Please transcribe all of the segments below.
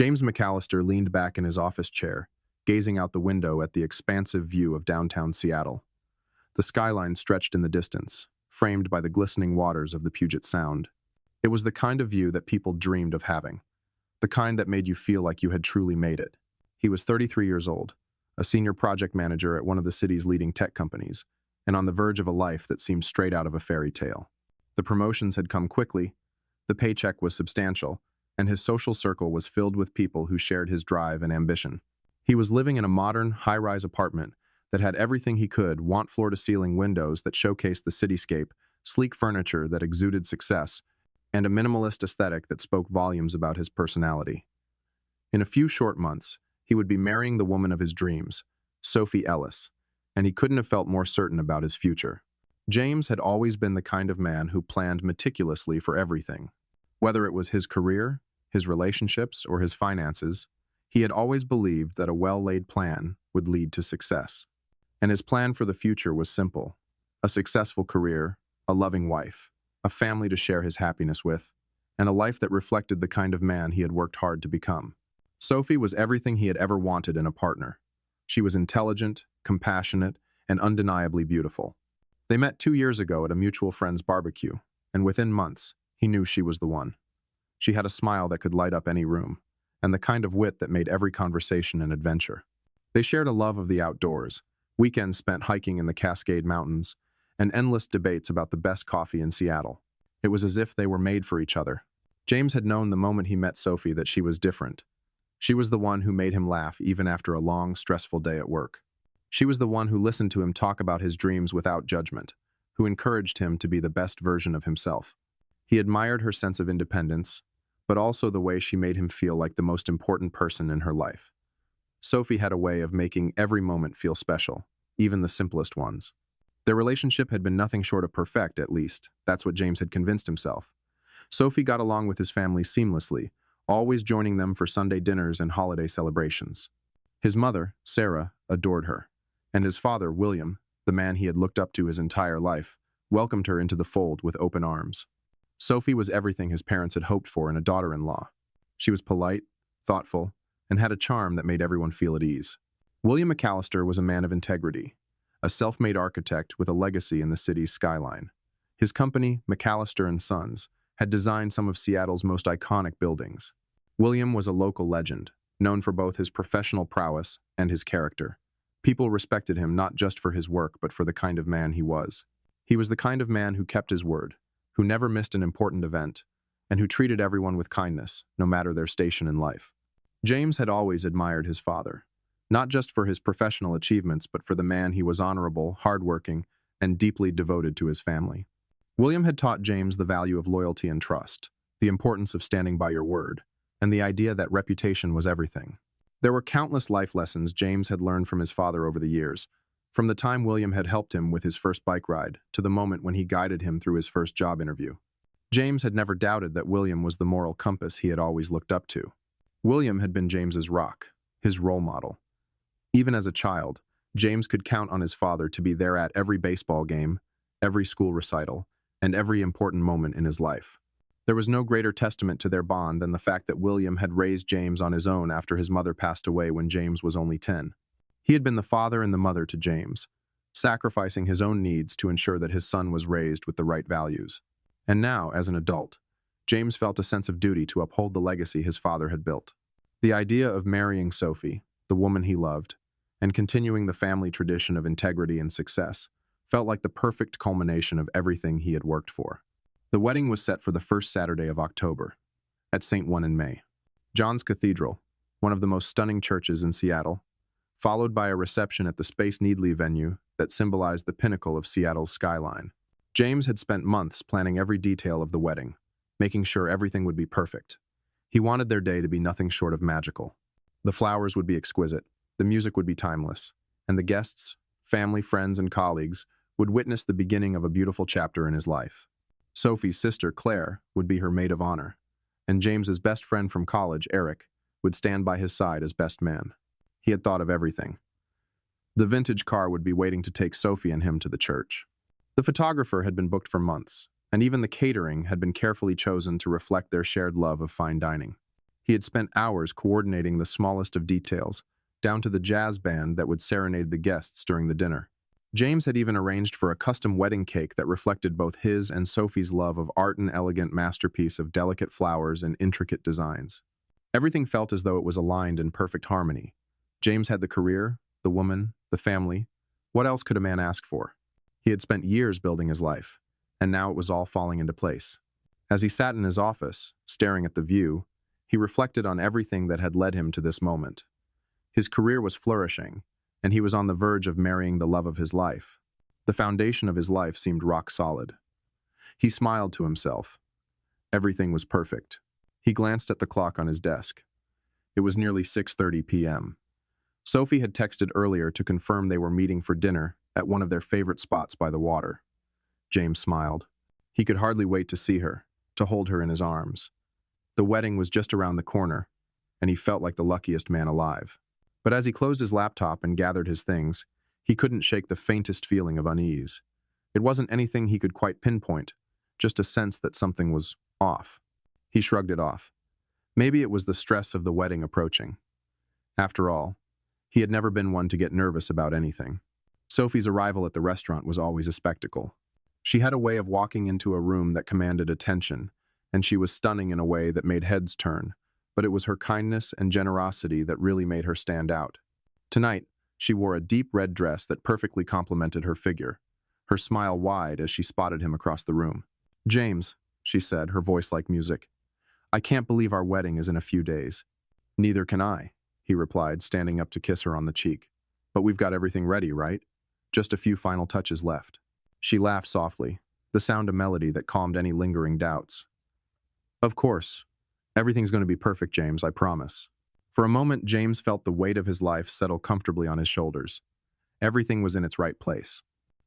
James McAllister leaned back in his office chair, gazing out the window at the expansive view of downtown Seattle. The skyline stretched in the distance, framed by the glistening waters of the Puget Sound. It was the kind of view that people dreamed of having, the kind that made you feel like you had truly made it. He was 33 years old, a senior project manager at one of the city's leading tech companies, and on the verge of a life that seemed straight out of a fairy tale. The promotions had come quickly, the paycheck was substantial, and his social circle was filled with people who shared his drive and ambition. He was living in a modern, high-rise apartment that had everything he could want floor-to-ceiling windows that showcased the cityscape, sleek furniture that exuded success, and a minimalist aesthetic that spoke volumes about his personality. In a few short months, he would be marrying the woman of his dreams, Sophie Ellis, and he couldn't have felt more certain about his future. James had always been the kind of man who planned meticulously for everything. Whether it was his career, his relationships, or his finances, he had always believed that a well-laid plan would lead to success. And his plan for the future was simple: a successful career, a loving wife, a family to share his happiness with, and a life that reflected the kind of man he had worked hard to become. Sophie was everything he had ever wanted in a partner. She was intelligent, compassionate, and undeniably beautiful. They met 2 years ago at a mutual friend's barbecue, and within months, he knew she was the one. She had a smile that could light up any room, and the kind of wit that made every conversation an adventure. They shared a love of the outdoors, weekends spent hiking in the Cascade Mountains, and endless debates about the best coffee in Seattle. It was as if they were made for each other. James had known the moment he met Sophie that she was different. She was the one who made him laugh even after a long, stressful day at work. She was the one who listened to him talk about his dreams without judgment, who encouraged him to be the best version of himself. He admired her sense of independence, but also the way she made him feel like the most important person in her life. Sophie had a way of making every moment feel special, even the simplest ones. Their relationship had been nothing short of perfect, at least. That's what James had convinced himself. Sophie got along with his family seamlessly, always joining them for Sunday dinners and holiday celebrations. His mother, Sarah, adored her, and his father, William, the man he had looked up to his entire life, welcomed her into the fold with open arms. Sophie was everything his parents had hoped for in a daughter-in-law. She was polite, thoughtful, and had a charm that made everyone feel at ease. William McAllister was a man of integrity, a self-made architect with a legacy in the city's skyline. His company, McAllister & Sons, had designed some of Seattle's most iconic buildings. William was a local legend, known for both his professional prowess and his character. People respected him not just for his work, but for the kind of man he was. He was the kind of man who kept his word, who never missed an important event, and who treated everyone with kindness, no matter their station in life. James had always admired his father, not just for his professional achievements, but for the man he was: honorable, hardworking, and deeply devoted to his family. William had taught James the value of loyalty and trust, the importance of standing by your word, and the idea that reputation was everything. There were countless life lessons James had learned from his father over the years, from the time William had helped him with his first bike ride to the moment when he guided him through his first job interview. James had never doubted that William was the moral compass he had always looked up to. William had been James's rock, his role model. Even as a child, James could count on his father to be there at every baseball game, every school recital, and every important moment in his life. There was no greater testament to their bond than the fact that William had raised James on his own after his mother passed away when James was only 10. He had been the father and the mother to James, sacrificing his own needs to ensure that his son was raised with the right values. And now, as an adult, James felt a sense of duty to uphold the legacy his father had built. The idea of marrying Sophie, the woman he loved, and continuing the family tradition of integrity and success felt like the perfect culmination of everything he had worked for. The wedding was set for the first Saturday of October, at St. One in May, John's Cathedral, one of the most stunning churches in Seattle, followed by a reception at the Space Needly venue that symbolized the pinnacle of Seattle's skyline. James had spent months planning every detail of the wedding, making sure everything would be perfect. He wanted their day to be nothing short of magical. The flowers would be exquisite, the music would be timeless, and the guests, family, friends, and colleagues would witness the beginning of a beautiful chapter in his life. Sophie's sister, Claire, would be her maid of honor, and James's best friend from college, Eric, would stand by his side as best man. He had thought of everything. The vintage car would be waiting to take Sophie and him to the church. The photographer had been booked for months, and even the catering had been carefully chosen to reflect their shared love of fine dining. He had spent hours coordinating the smallest of details, down to the jazz band that would serenade the guests during the dinner. James had even arranged for a custom wedding cake that reflected both his and Sophie's love of art, an elegant masterpiece of delicate flowers and intricate designs. Everything felt as though it was aligned in perfect harmony. James had the career, the woman, the family. What else could a man ask for? He had spent years building his life, and now it was all falling into place. As he sat in his office, staring at the view, he reflected on everything that had led him to this moment. His career was flourishing, and he was on the verge of marrying the love of his life. The foundation of his life seemed rock solid. He smiled to himself. Everything was perfect. He glanced at the clock on his desk. It was nearly 6:30 p.m. Sophie had texted earlier to confirm they were meeting for dinner at one of their favorite spots by the water. James smiled. He could hardly wait to see her, to hold her in his arms. The wedding was just around the corner, and he felt like the luckiest man alive. But as he closed his laptop and gathered his things, he couldn't shake the faintest feeling of unease. It wasn't anything he could quite pinpoint, just a sense that something was off. He shrugged it off. Maybe it was the stress of the wedding approaching. After all, he had never been one to get nervous about anything. Sophie's arrival at the restaurant was always a spectacle. She had a way of walking into a room that commanded attention, and she was stunning in a way that made heads turn, but it was her kindness and generosity that really made her stand out. Tonight, she wore a deep red dress that perfectly complemented her figure, her smile wide as she spotted him across the room. "James," she said, her voice like music, "I can't believe our wedding is in a few days." "Neither can I," he replied, standing up to kiss her on the cheek. "But we've got everything ready, right? Just a few final touches left." She laughed softly, the sound a melody that calmed any lingering doubts. "Of course. Everything's going to be perfect, James, I promise." For a moment, James felt the weight of his life settle comfortably on his shoulders. Everything was in its right place.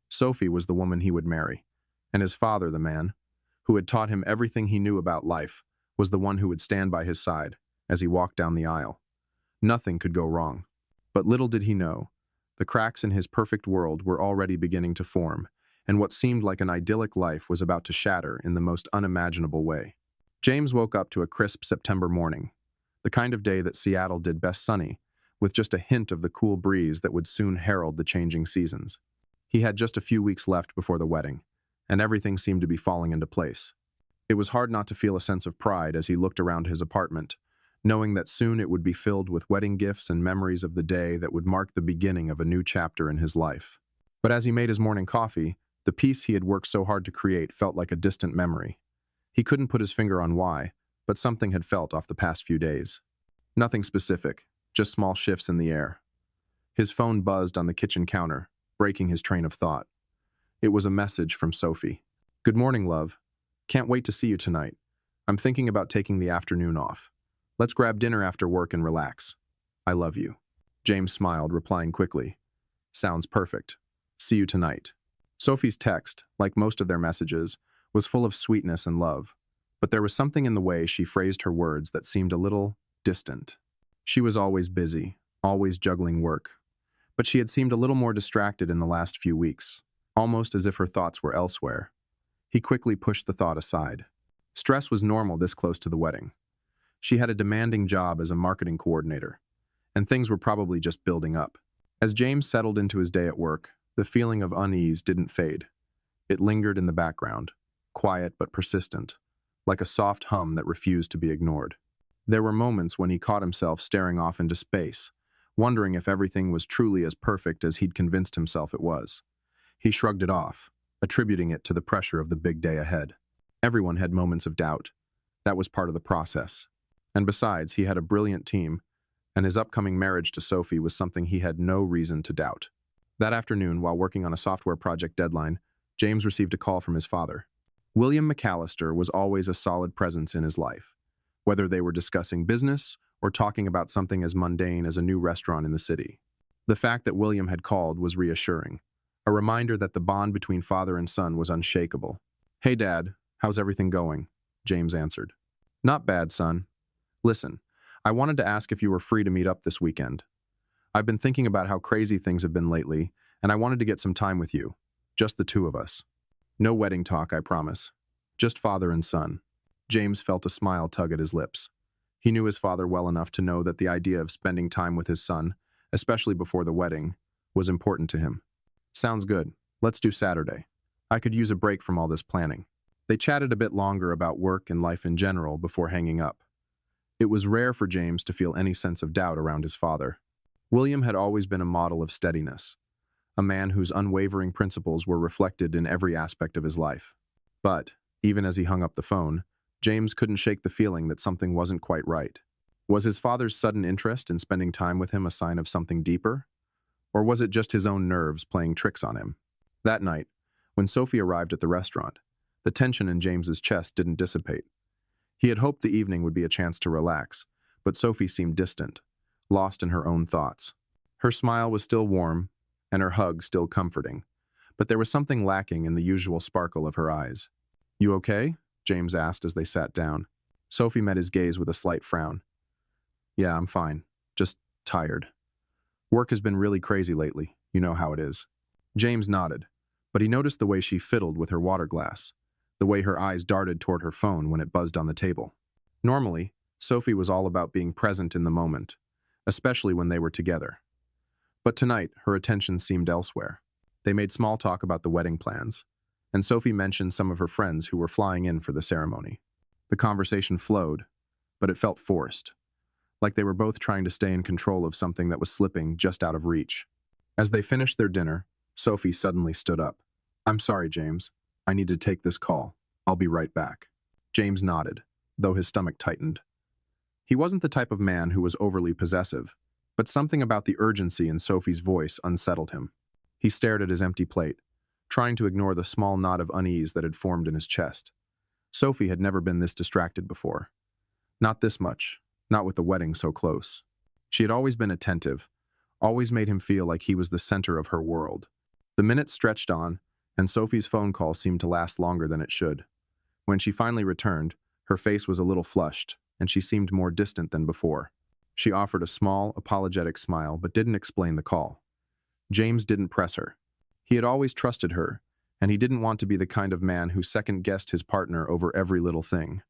Sophie was the woman he would marry, and his father, the man, who had taught him everything he knew about life, was the one who would stand by his side as he walked down the aisle. Nothing could go wrong. But little did he know, the cracks in his perfect world were already beginning to form, and what seemed like an idyllic life was about to shatter in the most unimaginable way. James woke up to a crisp September morning, the kind of day that Seattle did best sunny, with just a hint of the cool breeze that would soon herald the changing seasons. He had just a few weeks left before the wedding, and everything seemed to be falling into place. It was hard not to feel a sense of pride as he looked around his apartment, knowing that soon it would be filled with wedding gifts and memories of the day that would mark the beginning of a new chapter in his life. But as he made his morning coffee, the peace he had worked so hard to create felt like a distant memory. He couldn't put his finger on why, but something had felt off the past few days. Nothing specific, just small shifts in the air. His phone buzzed on the kitchen counter, breaking his train of thought. It was a message from Sophie. "Good morning, love. Can't wait to see you tonight. I'm thinking about taking the afternoon off. Let's grab dinner after work and relax. I love you." James smiled, replying quickly. "Sounds perfect. See you tonight." Sophie's text, like most of their messages, was full of sweetness and love, but there was something in the way she phrased her words that seemed a little distant. She was always busy, always juggling work, but she had seemed a little more distracted in the last few weeks, almost as if her thoughts were elsewhere. He quickly pushed the thought aside. Stress was normal this close to the wedding. She had a demanding job as a marketing coordinator, and things were probably just building up. As James settled into his day at work, the feeling of unease didn't fade. It lingered in the background, quiet but persistent, like a soft hum that refused to be ignored. There were moments when he caught himself staring off into space, wondering if everything was truly as perfect as he'd convinced himself it was. He shrugged it off, attributing it to the pressure of the big day ahead. Everyone had moments of doubt. That was part of the process. And besides, he had a brilliant team, and his upcoming marriage to Sophie was something he had no reason to doubt. That afternoon, while working on a software project deadline, James received a call from his father. William McAllister was always a solid presence in his life, whether they were discussing business or talking about something as mundane as a new restaurant in the city. The fact that William had called was reassuring, a reminder that the bond between father and son was unshakable. "Hey, Dad, how's everything going?" James answered. "Not bad, son. Listen, I wanted to ask if you were free to meet up this weekend. I've been thinking about how crazy things have been lately, and I wanted to get some time with you, just the two of us. No wedding talk, I promise. Just father and son." James felt a smile tug at his lips. He knew his father well enough to know that the idea of spending time with his son, especially before the wedding, was important to him. "Sounds good. Let's do Saturday. I could use a break from all this planning." They chatted a bit longer about work and life in general before hanging up. It was rare for James to feel any sense of doubt around his father. William had always been a model of steadiness, a man whose unwavering principles were reflected in every aspect of his life. But, even as he hung up the phone, James couldn't shake the feeling that something wasn't quite right. Was his father's sudden interest in spending time with him a sign of something deeper? Or was it just his own nerves playing tricks on him? That night, when Sophie arrived at the restaurant, the tension in James's chest didn't dissipate. He had hoped the evening would be a chance to relax, but Sophie seemed distant, lost in her own thoughts. Her smile was still warm, and her hug still comforting, but there was something lacking in the usual sparkle of her eyes. "You okay?" James asked as they sat down. Sophie met his gaze with a slight frown. "Yeah, I'm fine. Just tired. Work has been really crazy lately. You know how it is." James nodded, but he noticed the way she fiddled with her water glass, the way her eyes darted toward her phone when it buzzed on the table. Normally, Sophie was all about being present in the moment, especially when they were together. But tonight, her attention seemed elsewhere. They made small talk about the wedding plans, and Sophie mentioned some of her friends who were flying in for the ceremony. The conversation flowed, but it felt forced, like they were both trying to stay in control of something that was slipping just out of reach. As they finished their dinner, Sophie suddenly stood up. "I'm sorry, James. I need to take this call. I'll be right back." James nodded, though his stomach tightened. He wasn't the type of man who was overly possessive, but something about the urgency in Sophie's voice unsettled him. He stared at his empty plate, trying to ignore the small knot of unease that had formed in his chest. Sophie had never been this distracted before. Not this much, not with the wedding so close. She had always been attentive, always made him feel like he was the center of her world. The minutes stretched on, and Sophie's phone call seemed to last longer than it should. When she finally returned, her face was a little flushed, and she seemed more distant than before. She offered a small, apologetic smile, but didn't explain the call. James didn't press her. He had always trusted her, and he didn't want to be the kind of man who second-guessed his partner over every little thing.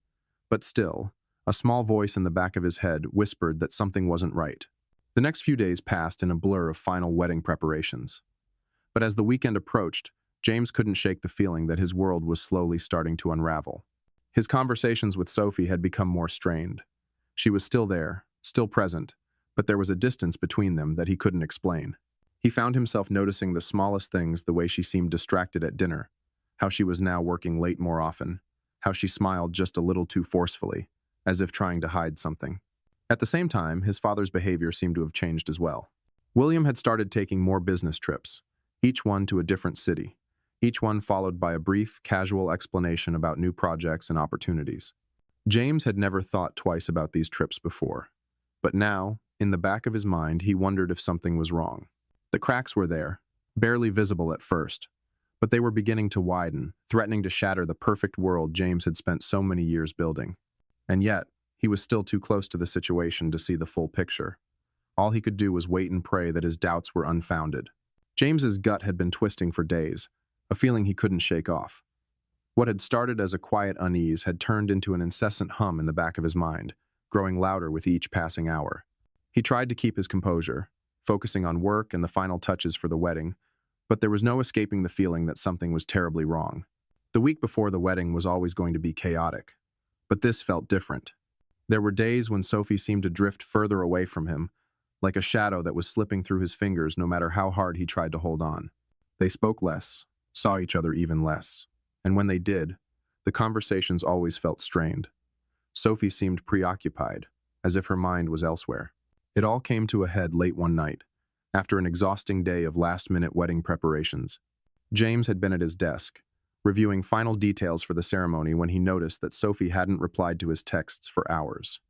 But still, a small voice in the back of his head whispered that something wasn't right. The next few days passed in a blur of final wedding preparations. But as the weekend approached, James couldn't shake the feeling that his world was slowly starting to unravel. His conversations with Sophie had become more strained. She was still there, still present, but there was a distance between them that he couldn't explain. He found himself noticing the smallest things, the way she seemed distracted at dinner, how she was now working late more often, how she smiled just a little too forcefully, as if trying to hide something. At the same time, his father's behavior seemed to have changed as well. William had started taking more business trips, each one to a different city, each one followed by a brief, casual explanation about new projects and opportunities. James had never thought twice about these trips before, but now, in the back of his mind, he wondered if something was wrong. The cracks were there, barely visible at first, but they were beginning to widen, threatening to shatter the perfect world James had spent so many years building. And yet, he was still too close to the situation to see the full picture. All he could do was wait and pray that his doubts were unfounded. James's gut had been twisting for days, a feeling he couldn't shake off. What had started as a quiet unease had turned into an incessant hum in the back of his mind, growing louder with each passing hour. He tried to keep his composure, focusing on work and the final touches for the wedding, but there was no escaping the feeling that something was terribly wrong. The week before the wedding was always going to be chaotic, but this felt different. There were days when Sophie seemed to drift further away from him, like a shadow that was slipping through his fingers no matter how hard he tried to hold on. They spoke less, saw each other even less, and when they did, the conversations always felt strained. Sophie seemed preoccupied, as if her mind was elsewhere. It all came to a head late one night, after an exhausting day of last-minute wedding preparations. James had been at his desk, reviewing final details for the ceremony when he noticed that Sophie hadn't replied to his texts for hours.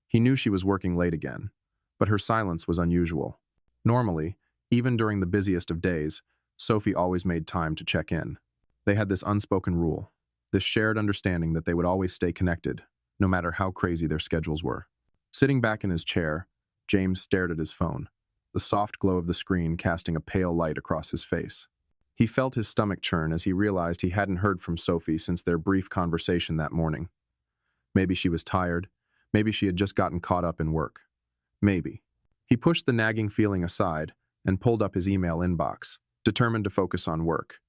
He knew she was working late again, but her silence was unusual. Normally, even during the busiest of days, Sophie always made time to check in. They had this unspoken rule, this shared understanding that they would always stay connected, no matter how crazy their schedules were. Sitting back in his chair, James stared at his phone, the soft glow of the screen casting a pale light across his face. He felt his stomach churn as he realized he hadn't heard from Sophie since their brief conversation that morning. Maybe she was tired, Maybe she had just gotten caught up in work. Maybe. He pushed the nagging feeling aside and pulled up his email inbox, determined to focus on work.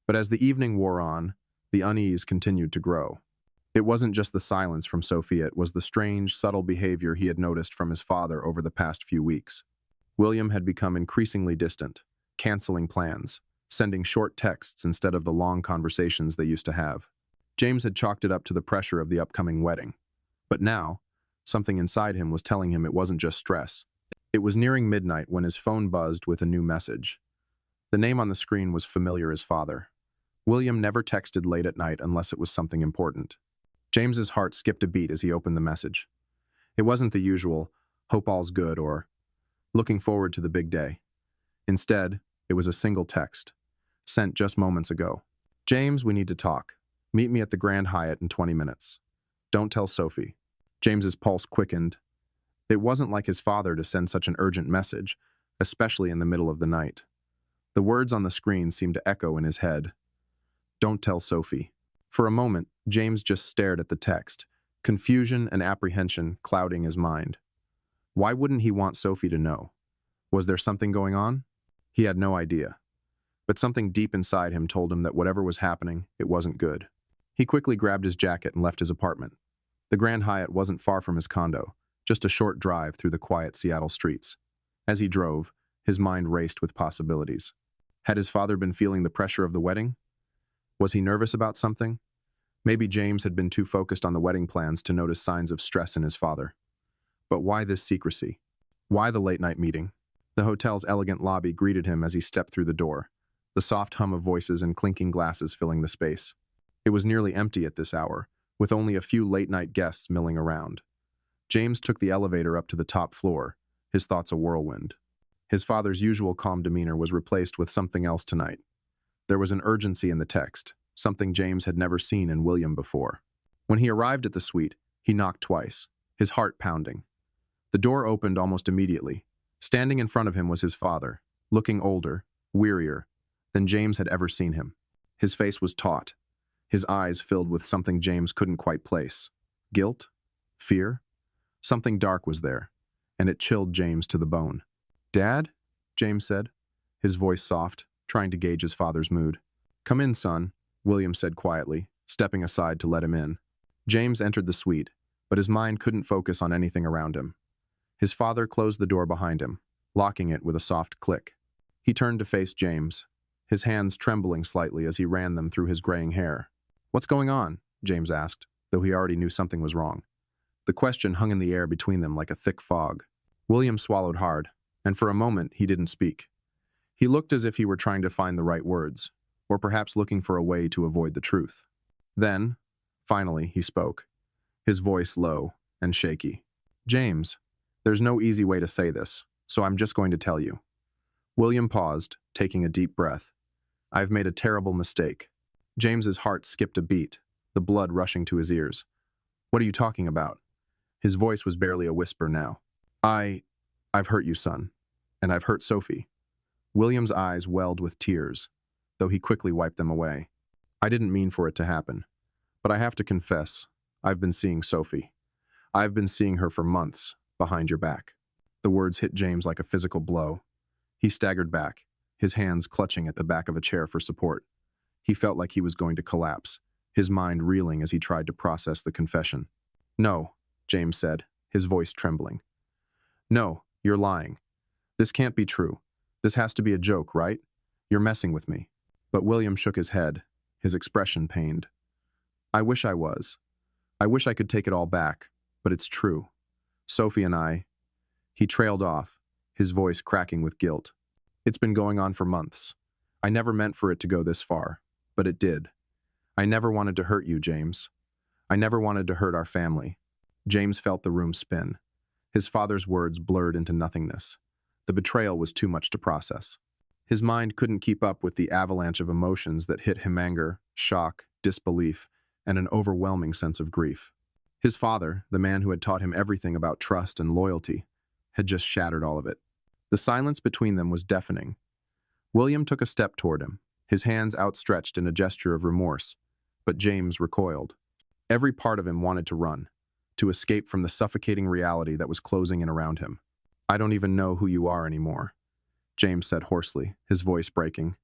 But as the evening wore on, the unease continued to grow. It wasn't just the silence from Sophie, it was the strange, subtle behavior he had noticed from his father over the past few weeks. William had become increasingly distant, canceling plans, sending short texts instead of the long conversations they used to have. James had chalked it up to the pressure of the upcoming wedding. But now, something inside him was telling him it wasn't just stress. It was nearing midnight when his phone buzzed with a new message. The name on the screen was familiar as father. William never texted late at night unless it was something important. James's heart skipped a beat as he opened the message. It wasn't the usual, "Hope all's good," or "Looking forward to the big day." Instead, it was a single text, sent just moments ago. "James, we need to talk. Meet me at the Grand Hyatt in 20 minutes. Don't tell Sophie." James's pulse quickened. It wasn't like his father to send such an urgent message, especially in the middle of the night. The words on the screen seemed to echo in his head. "Don't tell Sophie." For a moment, James just stared at the text, confusion and apprehension clouding his mind. Why wouldn't he want Sophie to know? Was there something going on? He had no idea. But something deep inside him told him that whatever was happening, it wasn't good. He quickly grabbed his jacket and left his apartment. The Grand Hyatt wasn't far from his condo, just a short drive through the quiet Seattle streets. As he drove, his mind raced with possibilities. Had his father been feeling the pressure of the wedding? Was he nervous about something? Maybe James had been too focused on the wedding plans to notice signs of stress in his father. But why this secrecy? Why the late-night meeting? The hotel's elegant lobby greeted him as he stepped through the door, the soft hum of voices and clinking glasses filling the space. It was nearly empty at this hour, with only a few late-night guests milling around. James took the elevator up to the top floor, his thoughts a whirlwind. His father's usual calm demeanor was replaced with something else tonight. There was an urgency in the text, something James had never seen in William before. When he arrived at the suite, he knocked twice, his heart pounding. The door opened almost immediately. Standing in front of him was his father, looking older, wearier than James had ever seen him. His face was taut, his eyes filled with something James couldn't quite place. Guilt? Fear? Something dark was there, and it chilled James to the bone. "Dad?" James said, his voice soft, trying to gauge his father's mood. "Come in, son," William said quietly, stepping aside to let him in. James entered the suite, but his mind couldn't focus on anything around him. His father closed the door behind him, locking it with a soft click. He turned to face James, his hands trembling slightly as he ran them through his graying hair. "What's going on?" James asked, though he already knew something was wrong. The question hung in the air between them like a thick fog. William swallowed hard, and for a moment he didn't speak. He looked as if he were trying to find the right words, or perhaps looking for a way to avoid the truth. Then, finally, he spoke, his voice low and shaky. "James, there's no easy way to say this, so I'm just going to tell you." William paused, taking a deep breath. "I've made a terrible mistake." James's heart skipped a beat, the blood rushing to his ears. "What are you talking about?" His voice was barely a whisper now. I've hurt you, son, and I've hurt Sophie." William's eyes welled with tears, though he quickly wiped them away. "I didn't mean for it to happen, but I have to confess, I've been seeing Sophie. I've been seeing her for months, behind your back." The words hit James like a physical blow. He staggered back, his hands clutching at the back of a chair for support. He felt like he was going to collapse, his mind reeling as he tried to process the confession. "No," James said, his voice trembling. "No, you're lying. This can't be true. This has to be a joke, right? You're messing with me." But William shook his head, his expression pained. "I wish I was. I wish I could take it all back, but it's true. Sophie and I..." He trailed off, his voice cracking with guilt. "It's been going on for months. I never meant for it to go this far, but it did. I never wanted to hurt you, James. I never wanted to hurt our family." James felt the room spin. His father's words blurred into nothingness. The betrayal was too much to process. His mind couldn't keep up with the avalanche of emotions that hit him: anger, shock, disbelief, and an overwhelming sense of grief. His father, the man who had taught him everything about trust and loyalty, had just shattered all of it. The silence between them was deafening. William took a step toward him, his hands outstretched in a gesture of remorse, but James recoiled. Every part of him wanted to run, to escape from the suffocating reality that was closing in around him. "I don't even know who you are anymore," James said hoarsely, his voice breaking.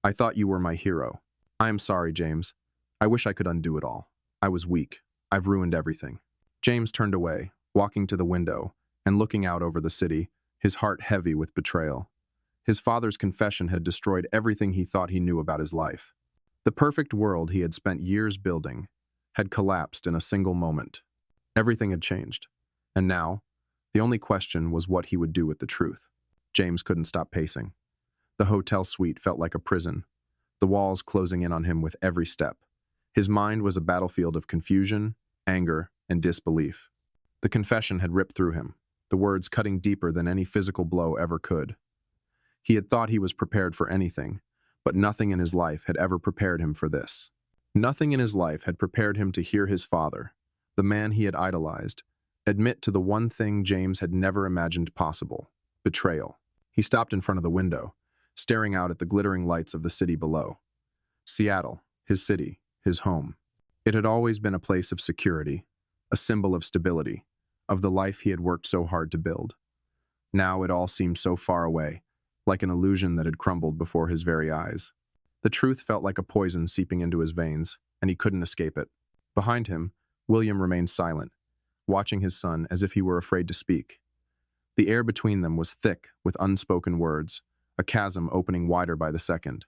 "I thought you were my hero. I am sorry, James. I wish I could undo it all. I was weak. I've ruined everything." James turned away, walking to the window and looking out over the city, his heart heavy with betrayal. His father's confession had destroyed everything he thought he knew about his life. The perfect world he had spent years building had collapsed in a single moment. Everything had changed, and now, the only question was what he would do with the truth. James couldn't stop pacing. The hotel suite felt like a prison, the walls closing in on him with every step. His mind was a battlefield of confusion, anger, and disbelief. The confession had ripped through him, the words cutting deeper than any physical blow ever could. He had thought he was prepared for anything, but nothing in his life had ever prepared him for this. Nothing in his life had prepared him to hear his father, the man he had idolized, admit to the one thing James had never imagined possible: betrayal. He stopped in front of the window, staring out at the glittering lights of the city below. Seattle, his city, his home. It had always been a place of security, a symbol of stability, of the life he had worked so hard to build. Now it all seemed so far away, like an illusion that had crumbled before his very eyes. The truth felt like a poison seeping into his veins, and he couldn't escape it. Behind him, William remained silent, watching his son as if he were afraid to speak. The air between them was thick with unspoken words, a chasm opening wider by the second.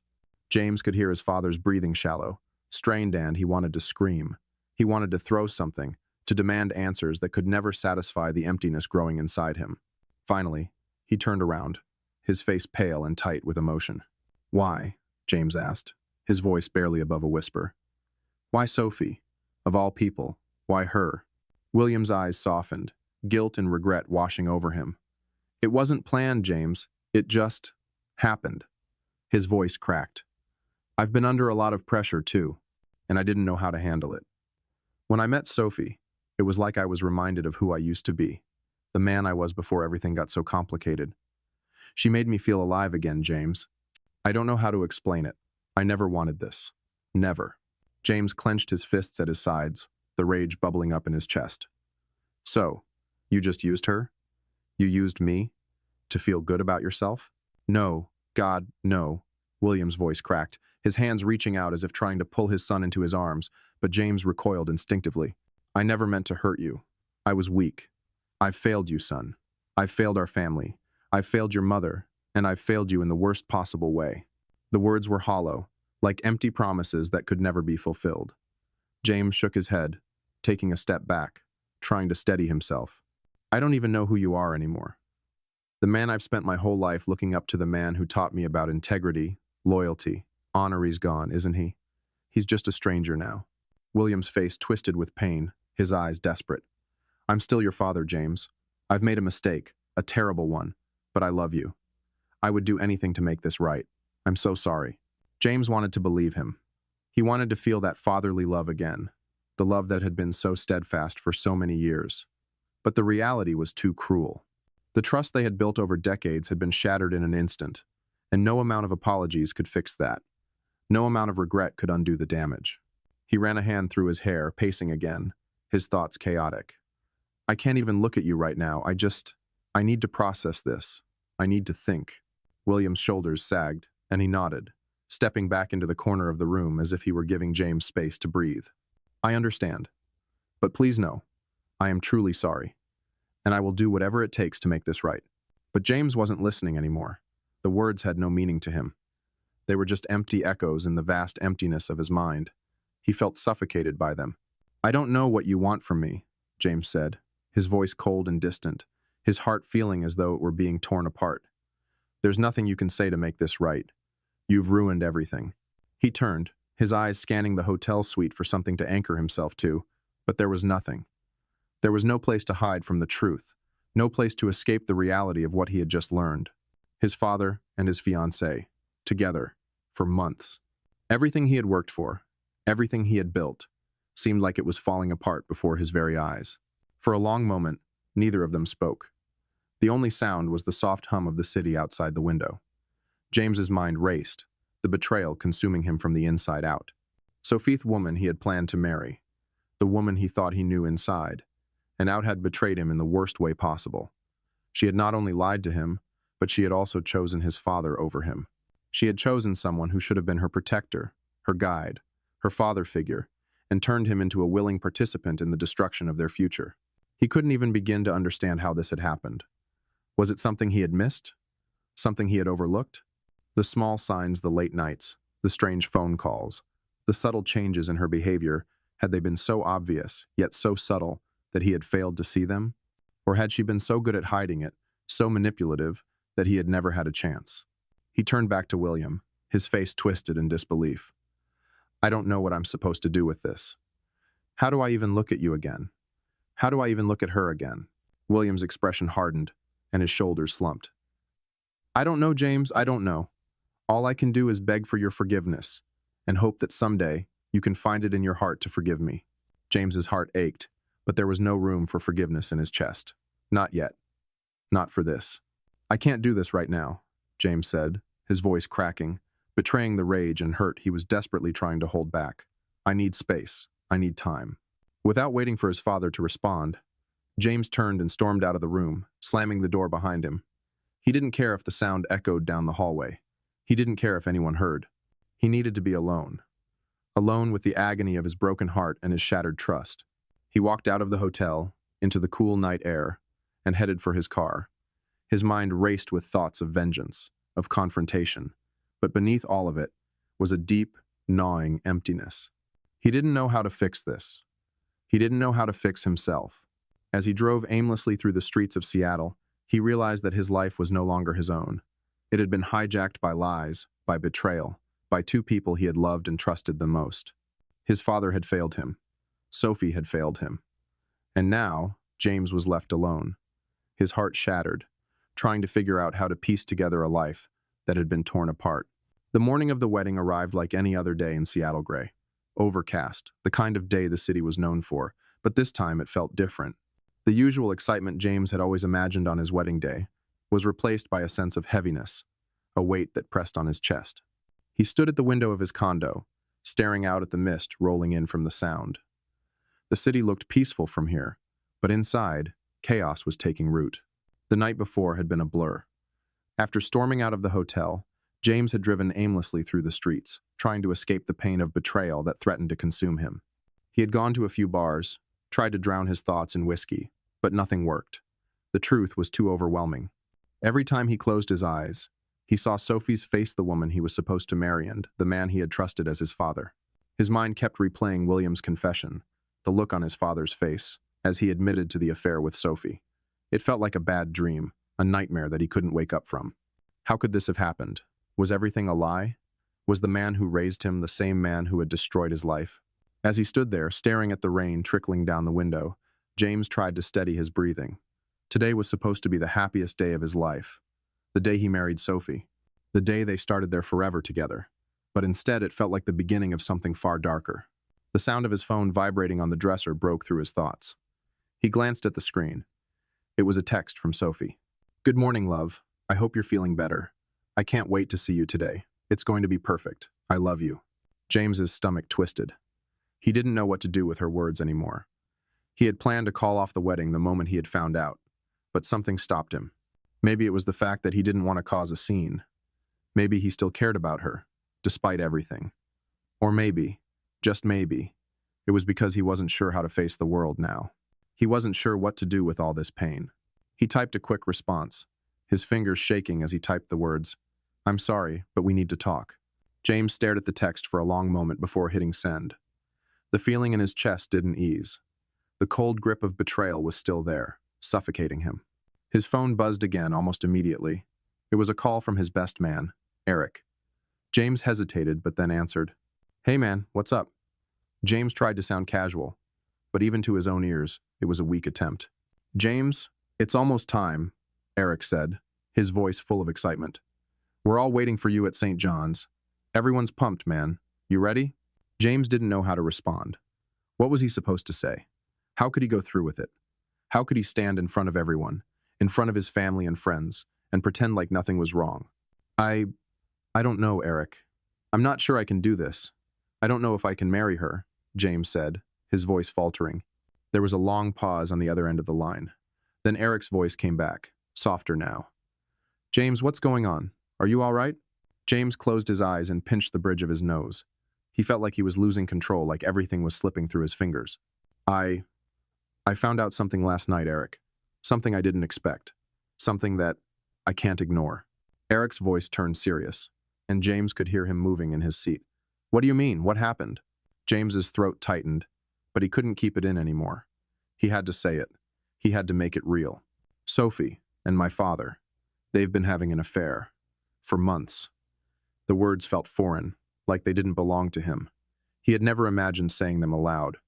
James could hear his father's breathing shallow, strained, and he wanted to scream. He wanted to throw something, to demand answers that could never satisfy the emptiness growing inside him. Finally, he turned around, his face pale and tight with emotion. "Why?" James asked, his voice barely above a whisper. "Why Sophie? Of all people, why her?" William's eyes softened, guilt and regret washing over him. "It wasn't planned, James. It just happened." His voice cracked. "I've been under a lot of pressure, too, and I didn't know how to handle it. When I met Sophie, it was like I was reminded of who I used to be, the man I was before everything got so complicated. She made me feel alive again, James. I don't know how to explain it. I never wanted this. Never." James clenched his fists at his sides, the rage bubbling up in his chest. "So, you just used her? You used me? To feel good about yourself?" "No, God, no." William's voice cracked, his hands reaching out as if trying to pull his son into his arms, but James recoiled instinctively. "I never meant to hurt you. I was weak. I've failed you, son. I've failed our family. I've failed your mother, and I've failed you in the worst possible way." The words were hollow, like empty promises that could never be fulfilled. James shook his head, taking a step back, trying to steady himself. "I don't even know who you are anymore. The man I've spent my whole life looking up to, the man who taught me about integrity, loyalty, honor, he's gone, isn't he? He's just a stranger now." William's face twisted with pain, his eyes desperate. "I'm still your father, James. I've made a mistake, a terrible one, but I love you. I would do anything to make this right. I'm so sorry." James wanted to believe him. He wanted to feel that fatherly love again, the love that had been so steadfast for so many years. But the reality was too cruel. The trust they had built over decades had been shattered in an instant, and no amount of apologies could fix that. No amount of regret could undo the damage. He ran a hand through his hair, pacing again, his thoughts chaotic. "I can't even look at you right now. I need to process this. I need to think." William's shoulders sagged, and he nodded, stepping back into the corner of the room as if he were giving James space to breathe. "I understand. But please know, I am truly sorry, and I will do whatever it takes to make this right." But James wasn't listening anymore. The words had no meaning to him. They were just empty echoes in the vast emptiness of his mind. He felt suffocated by them. "I don't know what you want from me," James said, his voice cold and distant, his heart feeling as though it were being torn apart. "There's nothing you can say to make this right. You've ruined everything." He turned, his eyes scanning the hotel suite for something to anchor himself to, but there was nothing. There was no place to hide from the truth, no place to escape the reality of what he had just learned. His father and his fiancée, together, for months. Everything he had worked for, everything he had built, seemed like it was falling apart before his very eyes. For a long moment, neither of them spoke. The only sound was the soft hum of the city outside the window. James's mind raced, the betrayal consuming him from the inside out. Sophie, the woman he had planned to marry, the woman he thought he knew inside, and Out had betrayed him in the worst way possible. She had not only lied to him, but she had also chosen his father over him. She had chosen someone who should have been her protector, her guide, her father figure, and turned him into a willing participant in the destruction of their future. He couldn't even begin to understand how this had happened. Was it something he had missed? Something he had overlooked? The small signs, the late nights, the strange phone calls, the subtle changes in her behavior, had they been so obvious, yet so subtle, that he had failed to see them? Or had she been so good at hiding it, so manipulative, that he had never had a chance? He turned back to William, his face twisted in disbelief. I don't know what I'm supposed to do with this. How do I even look at you again? How do I even look at her again? William's expression hardened, and his shoulders slumped. I don't know, James, I don't know. All I can do is beg for your forgiveness, and hope that someday you can find it in your heart to forgive me. James's heart ached, but there was no room for forgiveness in his chest. Not yet. Not for this. I can't do this right now, James said, his voice cracking, betraying the rage and hurt he was desperately trying to hold back. I need space. I need time. Without waiting for his father to respond, James turned and stormed out of the room, slamming the door behind him. He didn't care if the sound echoed down the hallway. He didn't care if anyone heard. He needed to be alone. Alone with the agony of his broken heart and his shattered trust. He walked out of the hotel, into the cool night air, and headed for his car. His mind raced with thoughts of vengeance, of confrontation, but beneath all of it was a deep, gnawing emptiness. He didn't know how to fix this. He didn't know how to fix himself. As he drove aimlessly through the streets of Seattle, he realized that his life was no longer his own. It had been hijacked by lies, by betrayal, by two people he had loved and trusted the most. His father had failed him. Sophie had failed him. And now, James was left alone, his heart shattered, trying to figure out how to piece together a life that had been torn apart. The morning of the wedding arrived like any other day in Seattle gray. Overcast, the kind of day the city was known for, but this time it felt different. The usual excitement James had always imagined on his wedding day was replaced by a sense of heaviness, a weight that pressed on his chest. He stood at the window of his condo, staring out at the mist rolling in from the sound. The city looked peaceful from here, but inside, chaos was taking root. The night before had been a blur. After storming out of the hotel, James had driven aimlessly through the streets, trying to escape the pain of betrayal that threatened to consume him. He had gone to a few bars, tried to drown his thoughts in whiskey, but nothing worked. The truth was too overwhelming. Every time he closed his eyes, he saw Sophie's face, the woman he was supposed to marry and the man he had trusted as his father. His mind kept replaying William's confession, the look on his father's face, as he admitted to the affair with Sophie. It felt like a bad dream, a nightmare that he couldn't wake up from. How could this have happened? Was everything a lie? Was the man who raised him the same man who had destroyed his life? As he stood there, staring at the rain trickling down the window, James tried to steady his breathing. Today was supposed to be the happiest day of his life. The day he married Sophie. The day they started their forever together. But instead, it felt like the beginning of something far darker. The sound of his phone vibrating on the dresser broke through his thoughts. He glanced at the screen. It was a text from Sophie. Good morning, love. I hope you're feeling better. I can't wait to see you today. It's going to be perfect. I love you. James's stomach twisted. He didn't know what to do with her words anymore. He had planned to call off the wedding the moment he had found out, but something stopped him. Maybe it was the fact that he didn't want to cause a scene. Maybe he still cared about her, despite everything. Or maybe, just maybe, it was because he wasn't sure how to face the world now. He wasn't sure what to do with all this pain. He typed a quick response, his fingers shaking as he typed the words, I'm sorry, but we need to talk. James stared at the text for a long moment before hitting send. The feeling in his chest didn't ease. The cold grip of betrayal was still there, suffocating him. His phone buzzed again almost immediately. It was a call from his best man, Eric. James hesitated, but then answered. Hey man, what's up? James tried to sound casual, but even to his own ears, it was a weak attempt. James, it's almost time, Eric said, his voice full of excitement. We're all waiting for you at St. John's. Everyone's pumped, man. You ready? James didn't know how to respond. What was he supposed to say? How could he go through with it? How could he stand in front of everyone, in front of his family and friends, and pretend like nothing was wrong? I don't know, Eric. I'm not sure I can do this. I don't know if I can marry her, James said, his voice faltering. There was a long pause on the other end of the line. Then Eric's voice came back, softer now. James, what's going on? Are you all right? James closed his eyes and pinched the bridge of his nose. He felt like he was losing control, like everything was slipping through his fingers. I found out something last night, Eric. Something I didn't expect. Something that I can't ignore. Eric's voice turned serious, and James could hear him moving in his seat. What do you mean? What happened? James's throat tightened, but he couldn't keep it in anymore. He had to say it. He had to make it real. Sophie and my father, they've been having an affair. For months. The words felt foreign, like they didn't belong to him. He had never imagined saying them aloud,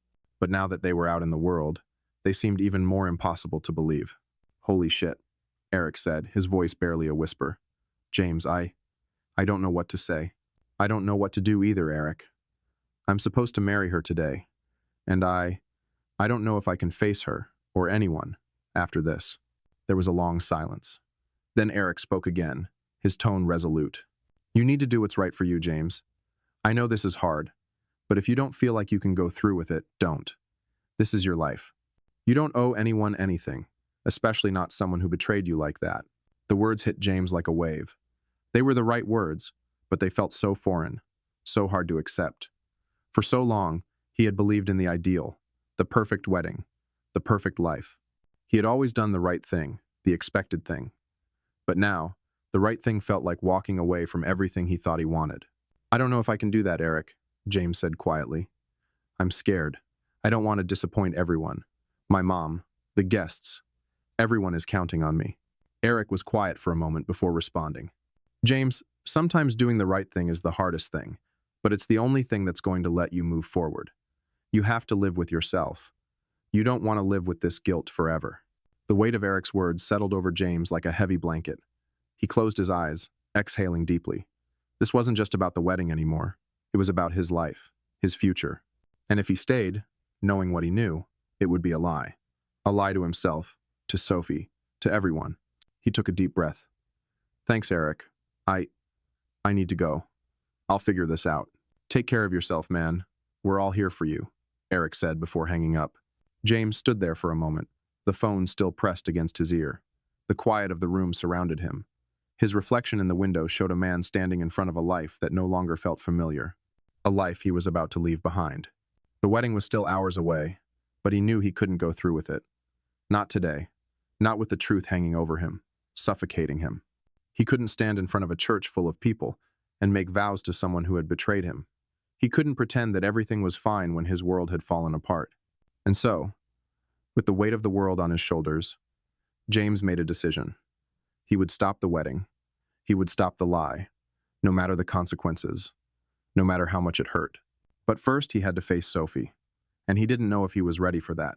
but now that they were out in the world, they seemed even more impossible to believe. Holy shit, Eric said, his voice barely a whisper. James, I don't know what to say. I don't know what to do either, Eric. I'm supposed to marry her today, and I don't know if I can face her, or anyone, after this. There was a long silence. Then Eric spoke again, his tone resolute. You need to do what's right for you, James. I know this is hard, but if you don't feel like you can go through with it, don't. This is your life. You don't owe anyone anything, especially not someone who betrayed you like that. The words hit James like a wave. They were the right words, but they felt so foreign, so hard to accept. For so long, he had believed in the ideal, the perfect wedding, the perfect life. He had always done the right thing, the expected thing. But now, the right thing felt like walking away from everything he thought he wanted. I don't know if I can do that, Eric, James said quietly. I'm scared. I don't want to disappoint everyone. My mom, the guests. Everyone is counting on me. Eric was quiet for a moment before responding. James, sometimes doing the right thing is the hardest thing, but it's the only thing that's going to let you move forward. You have to live with yourself. You don't want to live with this guilt forever. The weight of Eric's words settled over James like a heavy blanket. He closed his eyes, exhaling deeply. This wasn't just about the wedding anymore. It was about his life, his future. And if he stayed, knowing what he knew, it would be a lie. A lie to himself, to Sophie, to everyone. He took a deep breath. Thanks, Eric. I need to go. I'll figure this out. Take care of yourself, man. We're all here for you, Eric said before hanging up. James stood there for a moment, the phone still pressed against his ear. The quiet of the room surrounded him. His reflection in the window showed a man standing in front of a life that no longer felt familiar, a life he was about to leave behind. The wedding was still hours away, but he knew he couldn't go through with it. Not today, not with the truth hanging over him, suffocating him. He couldn't stand in front of a church full of people and make vows to someone who had betrayed him. He couldn't pretend that everything was fine when his world had fallen apart. And so, with the weight of the world on his shoulders, James made a decision. He would stop the wedding. He would stop the lie, no matter the consequences, no matter how much it hurt. But first he had to face Sophie, and he didn't know if he was ready for that.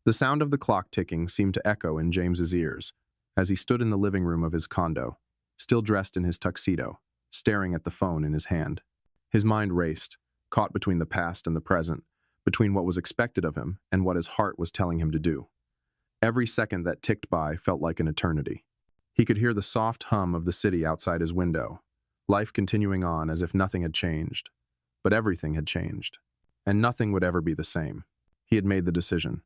The sound of the clock ticking seemed to echo in James's ears as he stood in the living room of his condo, still dressed in his tuxedo, staring at the phone in his hand. His mind raced, caught between the past and the present, between what was expected of him and what his heart was telling him to do. Every second that ticked by felt like an eternity. He could hear the soft hum of the city outside his window, life continuing on as if nothing had changed. But everything had changed, and nothing would ever be the same. He had made the decision.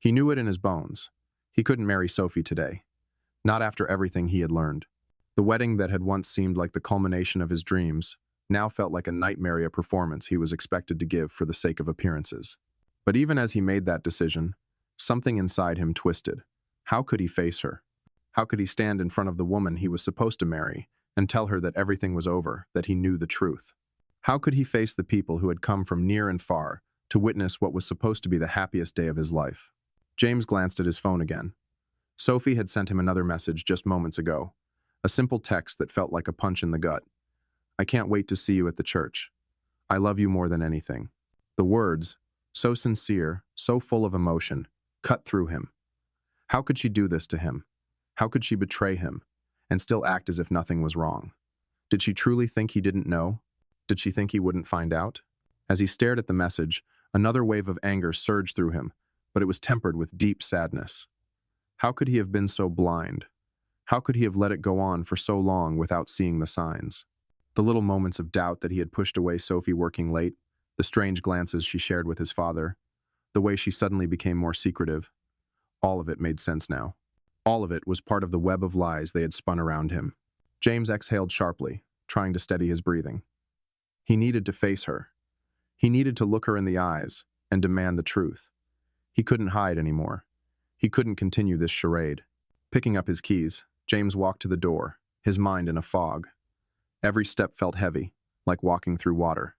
He knew it in his bones. He couldn't marry Sophie today, not after everything he had learned. The wedding that had once seemed like the culmination of his dreams now felt like a nightmare performance he was expected to give for the sake of appearances. But even as he made that decision, something inside him twisted. How could he face her? How could he stand in front of the woman he was supposed to marry and tell her that everything was over, that he knew the truth? How could he face the people who had come from near and far to witness what was supposed to be the happiest day of his life? James glanced at his phone again. Sophie had sent him another message just moments ago, a simple text that felt like a punch in the gut. I can't wait to see you at the church. I love you more than anything. The words, so sincere, so full of emotion, cut through him. How could she do this to him? How could she betray him and still act as if nothing was wrong? Did she truly think he didn't know? Did she think he wouldn't find out? As he stared at the message, another wave of anger surged through him, but it was tempered with deep sadness. How could he have been so blind? How could he have let it go on for so long without seeing the signs? The little moments of doubt that he had pushed away Sophie working late, the strange glances she shared with his father, the way she suddenly became more secretive. All of it made sense now. All of it was part of the web of lies they had spun around him. James exhaled sharply, trying to steady his breathing. He needed to face her. He needed to look her in the eyes and demand the truth. He couldn't hide anymore. He couldn't continue this charade. Picking up his keys, James walked to the door, his mind in a fog. Every step felt heavy, like walking through water.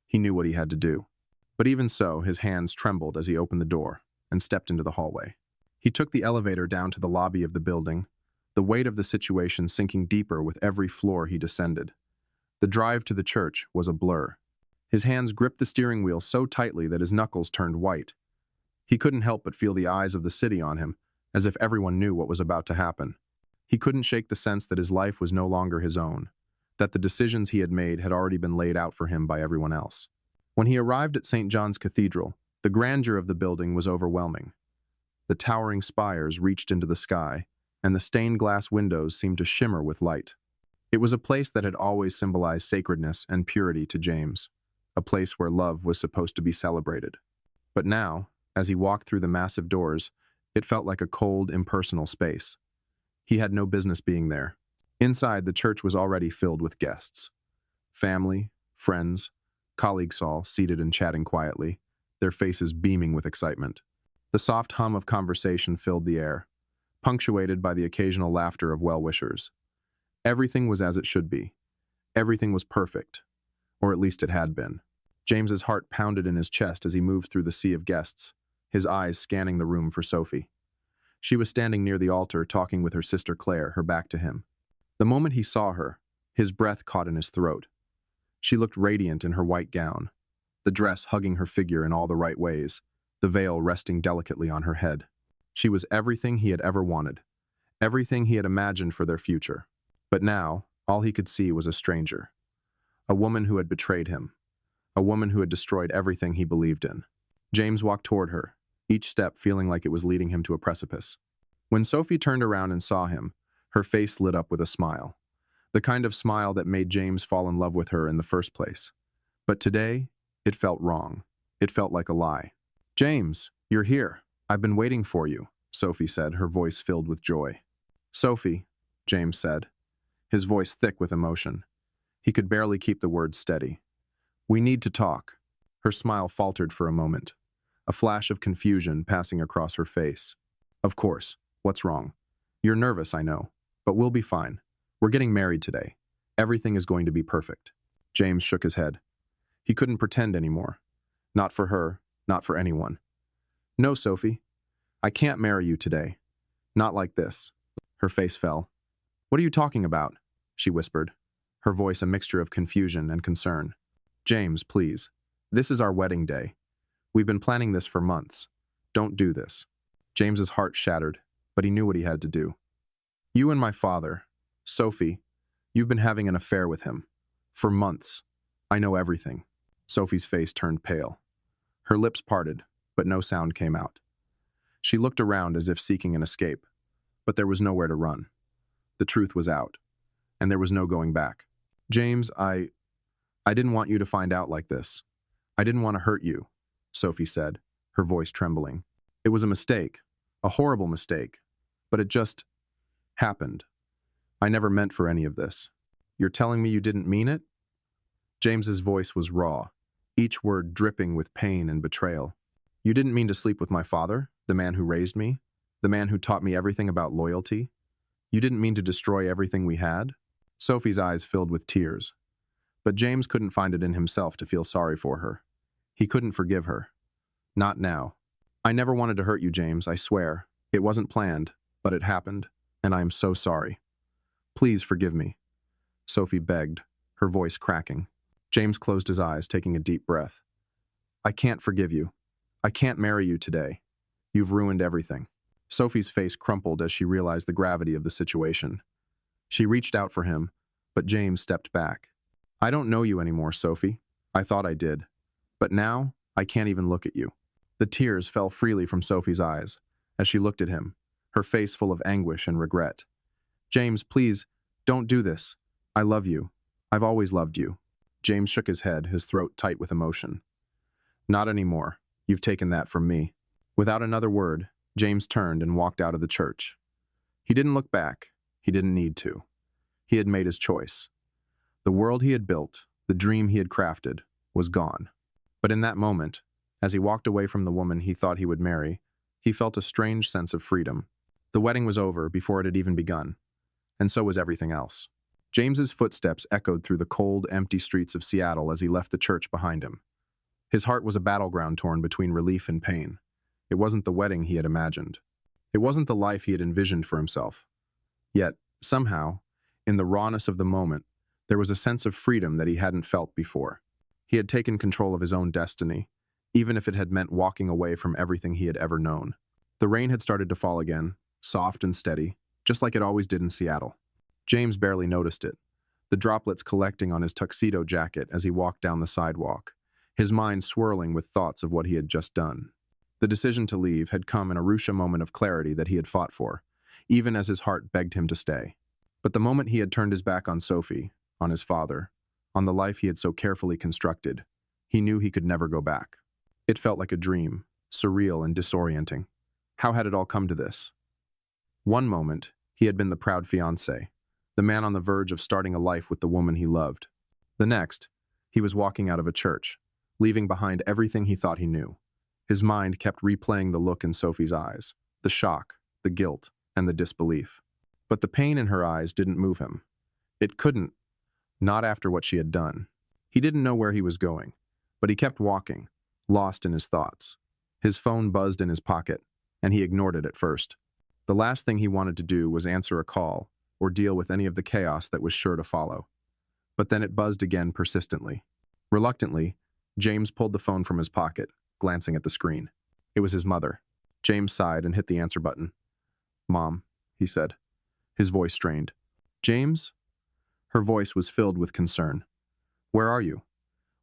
He knew what he had to do. But even so, his hands trembled as he opened the door and stepped into the hallway. He took the elevator down to the lobby of the building, the weight of the situation sinking deeper with every floor he descended. The drive to the church was a blur. His hands gripped the steering wheel so tightly that his knuckles turned white. He couldn't help but feel the eyes of the city on him, as if everyone knew what was about to happen. He couldn't shake the sense that his life was no longer his own, that the decisions he had made had already been laid out for him by everyone else. When he arrived at St. John's Cathedral, the grandeur of the building was overwhelming. The towering spires reached into the sky, and the stained glass windows seemed to shimmer with light. It was a place that had always symbolized sacredness and purity to James, a place where love was supposed to be celebrated. But now, as he walked through the massive doors, it felt like a cold, impersonal space. He had no business being there. Inside, the church was already filled with guests. Family, friends, colleagues all seated and chatting quietly, their faces beaming with excitement. The soft hum of conversation filled the air, punctuated by the occasional laughter of well-wishers. Everything was as it should be. Everything was perfect, or at least it had been. James's heart pounded in his chest as he moved through the sea of guests, his eyes scanning the room for Sophie. She was standing near the altar talking with her sister Claire, her back to him. The moment he saw her, his breath caught in his throat. She looked radiant in her white gown, the dress hugging her figure in all the right ways, the veil resting delicately on her head. She was everything he had ever wanted, everything he had imagined for their future. But now, all he could see was a stranger, a woman who had betrayed him, a woman who had destroyed everything he believed in. James walked toward her, each step feeling like it was leading him to a precipice. When Sophie turned around and saw him, her face lit up with a smile, the kind of smile that made James fall in love with her in the first place. But today, it felt wrong. It felt like a lie. "James, you're here. I've been waiting for you," Sophie said, her voice filled with joy. "Sophie," James said, his voice thick with emotion. He could barely keep the words steady. "We need to talk." Her smile faltered for a moment, a flash of confusion passing across her face. "Of course. What's wrong? You're nervous, I know, but we'll be fine. We're getting married today. Everything is going to be perfect." James shook his head. He couldn't pretend anymore. Not for her, not for anyone. "No, Sophie. I can't marry you today. Not like this." Her face fell. "What are you talking about?" she whispered, her voice a mixture of confusion and concern. "James, please. This is our wedding day. We've been planning this for months. Don't do this." James's heart shattered, but he knew what he had to do. "You and my father, Sophie, you've been having an affair with him. For months. I know everything." Sophie's face turned pale. Her lips parted, but no sound came out. She looked around as if seeking an escape, but there was nowhere to run. The truth was out, and there was no going back. "James, I didn't want you to find out like this. I didn't want to hurt you," Sophie said, her voice trembling. "It was a mistake, a horrible mistake, but it just happened. I never meant for any of this." "You're telling me you didn't mean it?" James's voice was raw, each word dripping with pain and betrayal. "You didn't mean to sleep with my father, the man who raised me, the man who taught me everything about loyalty? You didn't mean to destroy everything we had?" Sophie's eyes filled with tears. But James couldn't find it in himself to feel sorry for her. He couldn't forgive her. Not now. "I never wanted to hurt you, James, I swear. It wasn't planned, but it happened, and I am so sorry. Please forgive me," Sophie begged, her voice cracking. James closed his eyes, taking a deep breath. "I can't forgive you. I can't marry you today. You've ruined everything." Sophie's face crumpled as she realized the gravity of the situation. She reached out for him, but James stepped back. "I don't know you anymore, Sophie. I thought I did. But now, I can't even look at you." The tears fell freely from Sophie's eyes as she looked at him, her face full of anguish and regret. "James, please, don't do this. I love you. I've always loved you." James shook his head, his throat tight with emotion. "Not anymore. You've taken that from me." Without another word, James turned and walked out of the church. He didn't look back. He didn't need to. He had made his choice. The world he had built, the dream he had crafted, was gone. But in that moment, as he walked away from the woman he thought he would marry, he felt a strange sense of freedom. The wedding was over before it had even begun, and so was everything else. James's footsteps echoed through the cold, empty streets of Seattle as he left the church behind him. His heart was a battleground torn between relief and pain. It wasn't the wedding he had imagined. It wasn't the life he had envisioned for himself. Yet, somehow, in the rawness of the moment, there was a sense of freedom that he hadn't felt before. He had taken control of his own destiny, even if it had meant walking away from everything he had ever known. The rain had started to fall again, soft and steady, just like it always did in Seattle. James barely noticed it, the droplets collecting on his tuxedo jacket as he walked down the sidewalk, his mind swirling with thoughts of what he had just done. The decision to leave had come in a Russia moment of clarity that he had fought for, even as his heart begged him to stay. But the moment he had turned his back on Sophie, on his father, on the life he had so carefully constructed, he knew he could never go back. It felt like a dream, surreal and disorienting. How had it all come to this? One moment, he had been the proud fiancé, the man on the verge of starting a life with the woman he loved. The next, he was walking out of a church, leaving behind everything he thought he knew. His mind kept replaying the look in Sophie's eyes, the shock, the guilt, and the disbelief. But the pain in her eyes didn't move him. It couldn't, not after what she had done. He didn't know where he was going, but he kept walking, lost in his thoughts. His phone buzzed in his pocket, and he ignored it at first. The last thing he wanted to do was answer a call or deal with any of the chaos that was sure to follow. But then it buzzed again persistently. Reluctantly, James pulled the phone from his pocket, glancing at the screen. It was his mother. James sighed and hit the answer button. "Mom," he said, his voice strained. "James?" Her voice was filled with concern. "Where are you?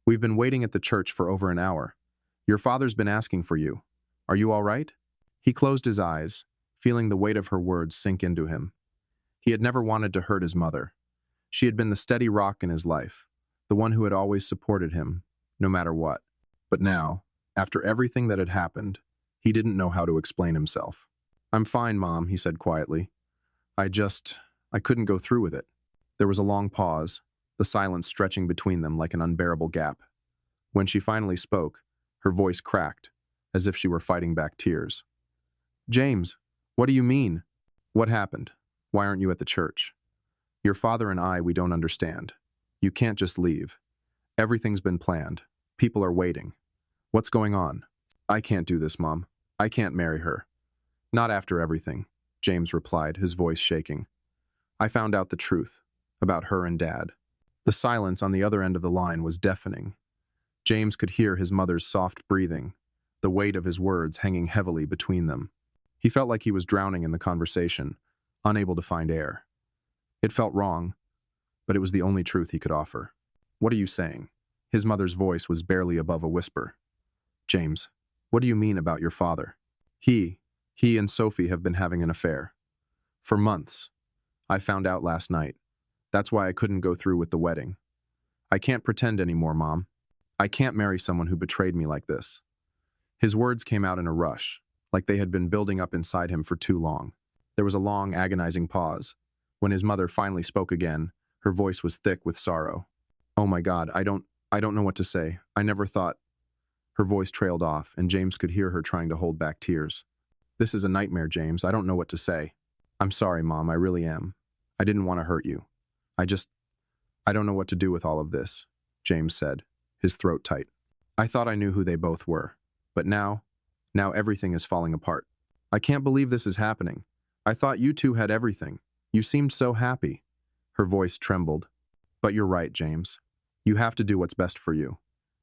We've been waiting at the church for over an hour. Your father's been asking for you. Are you all right?" He closed his eyes, feeling the weight of her words sink into him. He had never wanted to hurt his mother. She had been the steady rock in his life, the one who had always supported him, no matter what. But now, after everything that had happened, he didn't know how to explain himself. "I'm fine, Mom," he said quietly. I couldn't go through with it." There was a long pause, the silence stretching between them like an unbearable gap. When she finally spoke, her voice cracked, as if she were fighting back tears. "James, what do you mean? What happened? Why aren't you at the church? Your father and we don't understand. You can't just leave. Everything's been planned. People are waiting. What's going on?" "I can't do this, Mom. I can't marry her." "Not after everything," James replied, his voice shaking. "I found out the truth about her and Dad." The silence on the other end of the line was deafening. James could hear his mother's soft breathing, the weight of his words hanging heavily between them. He felt like he was drowning in the conversation, unable to find air. It felt wrong, but it was the only truth he could offer. "What are you saying?" His mother's voice was barely above a whisper. "James, what do you mean about your father? He and Sophie have been having an affair. For months. I found out last night. That's why I couldn't go through with the wedding. I can't pretend anymore, Mom. I can't marry someone who betrayed me like this." His words came out in a rush, like they had been building up inside him for too long. There was a long, agonizing pause. When his mother finally spoke again, her voice was thick with sorrow. "Oh my God, I don't know what to say. I never thought—" Her voice trailed off, and James could hear her trying to hold back tears. "This is a nightmare, James. I don't know what to say. I'm sorry, Mom, I really am. I didn't want to hurt you. I don't know what to do with all of this," James said, his throat tight. "I thought I knew who they both were, but now everything is falling apart. I can't believe this is happening. I thought you two had everything. You seemed so happy." Her voice trembled. "But you're right, James. You have to do what's best for you.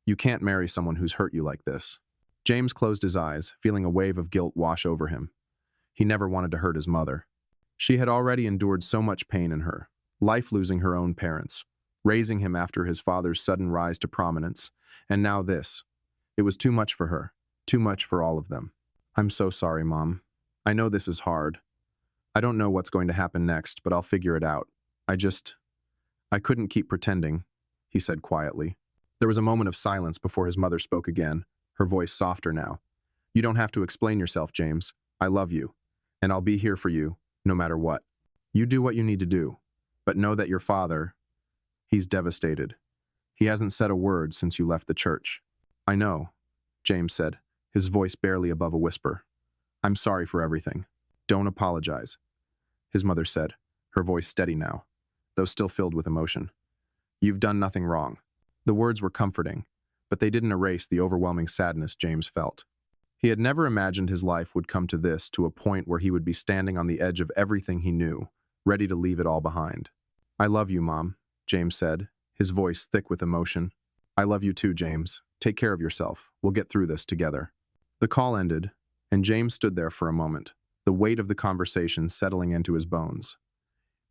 You can't marry someone who's hurt you like this." James closed his eyes, feeling a wave of guilt wash over him. He never wanted to hurt his mother. She had already endured so much pain in her, life losing her own parents, raising him after his father's sudden rise to prominence, and now this. It was too much for her, too much for all of them. "I'm so sorry, Mom. I know this is hard. I don't know what's going to happen next, but I'll figure it out. I couldn't keep pretending," he said quietly. There was a moment of silence before his mother spoke again, her voice softer now. "You don't have to explain yourself, James. I love you, and I'll be here for you, no matter what. You do what you need to do, but know that your father, he's devastated. He hasn't said a word since you left the church." "I know," James said, his voice barely above a whisper. "I'm sorry for everything." "Don't apologize," his mother said, her voice steady now, though still filled with emotion. "You've done nothing wrong." The words were comforting, but they didn't erase the overwhelming sadness James felt. He had never imagined his life would come to this, to a point where he would be standing on the edge of everything he knew, ready to leave it all behind. "I love you, Mom," James said, his voice thick with emotion. "I love you too, James. Take care of yourself. We'll get through this together." The call ended, and James stood there for a moment, the weight of the conversation settling into his bones.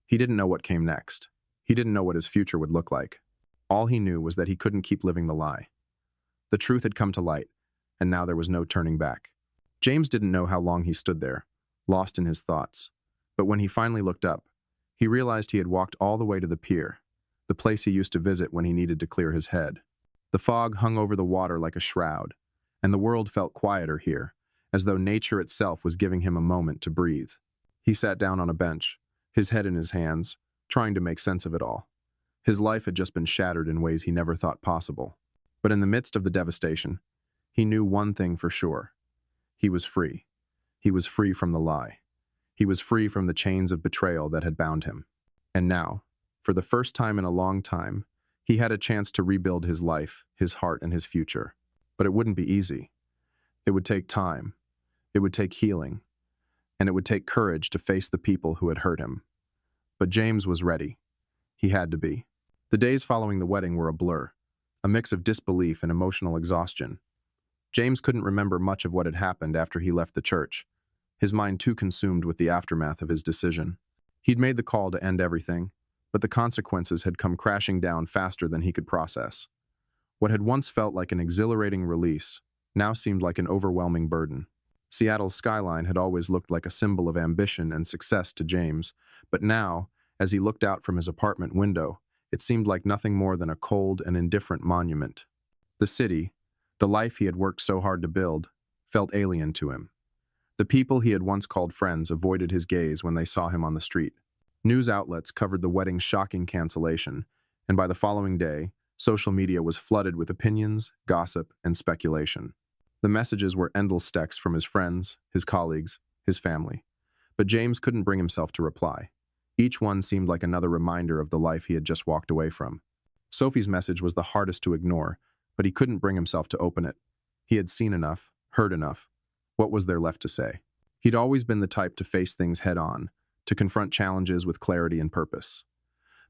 He didn't know what came next. He didn't know what his future would look like. All he knew was that he couldn't keep living the lie. The truth had come to light, and now there was no turning back. James didn't know how long he stood there, lost in his thoughts. But when he finally looked up, he realized he had walked all the way to the pier, the place he used to visit when he needed to clear his head. The fog hung over the water like a shroud, and the world felt quieter here, as though nature itself was giving him a moment to breathe. He sat down on a bench, his head in his hands, trying to make sense of it all. His life had just been shattered in ways he never thought possible. But in the midst of the devastation, he knew one thing for sure. He was free. He was free from the lie. He was free from the chains of betrayal that had bound him. And now, for the first time in a long time, he had a chance to rebuild his life, his heart, and his future. But it wouldn't be easy. It would take time. It would take healing. And it would take courage to face the people who had hurt him. But James was ready. He had to be. The days following the wedding were a blur, a mix of disbelief and emotional exhaustion. James couldn't remember much of what had happened after he left the church, his mind too consumed with the aftermath of his decision. He'd made the call to end everything, but the consequences had come crashing down faster than he could process. What had once felt like an exhilarating release now seemed like an overwhelming burden. Seattle's skyline had always looked like a symbol of ambition and success to James, but now, as he looked out from his apartment window, it seemed like nothing more than a cold and indifferent monument. The city, the life he had worked so hard to build, felt alien to him. The people he had once called friends avoided his gaze when they saw him on the street. News outlets covered the wedding's shocking cancellation, and by the following day, social media was flooded with opinions, gossip, and speculation. The messages were endless texts from his friends, his colleagues, his family. But James couldn't bring himself to reply. Each one seemed like another reminder of the life he had just walked away from. Sophie's message was the hardest to ignore, but he couldn't bring himself to open it. He had seen enough, heard enough. What was there left to say? He'd always been the type to face things head-on, to confront challenges with clarity and purpose.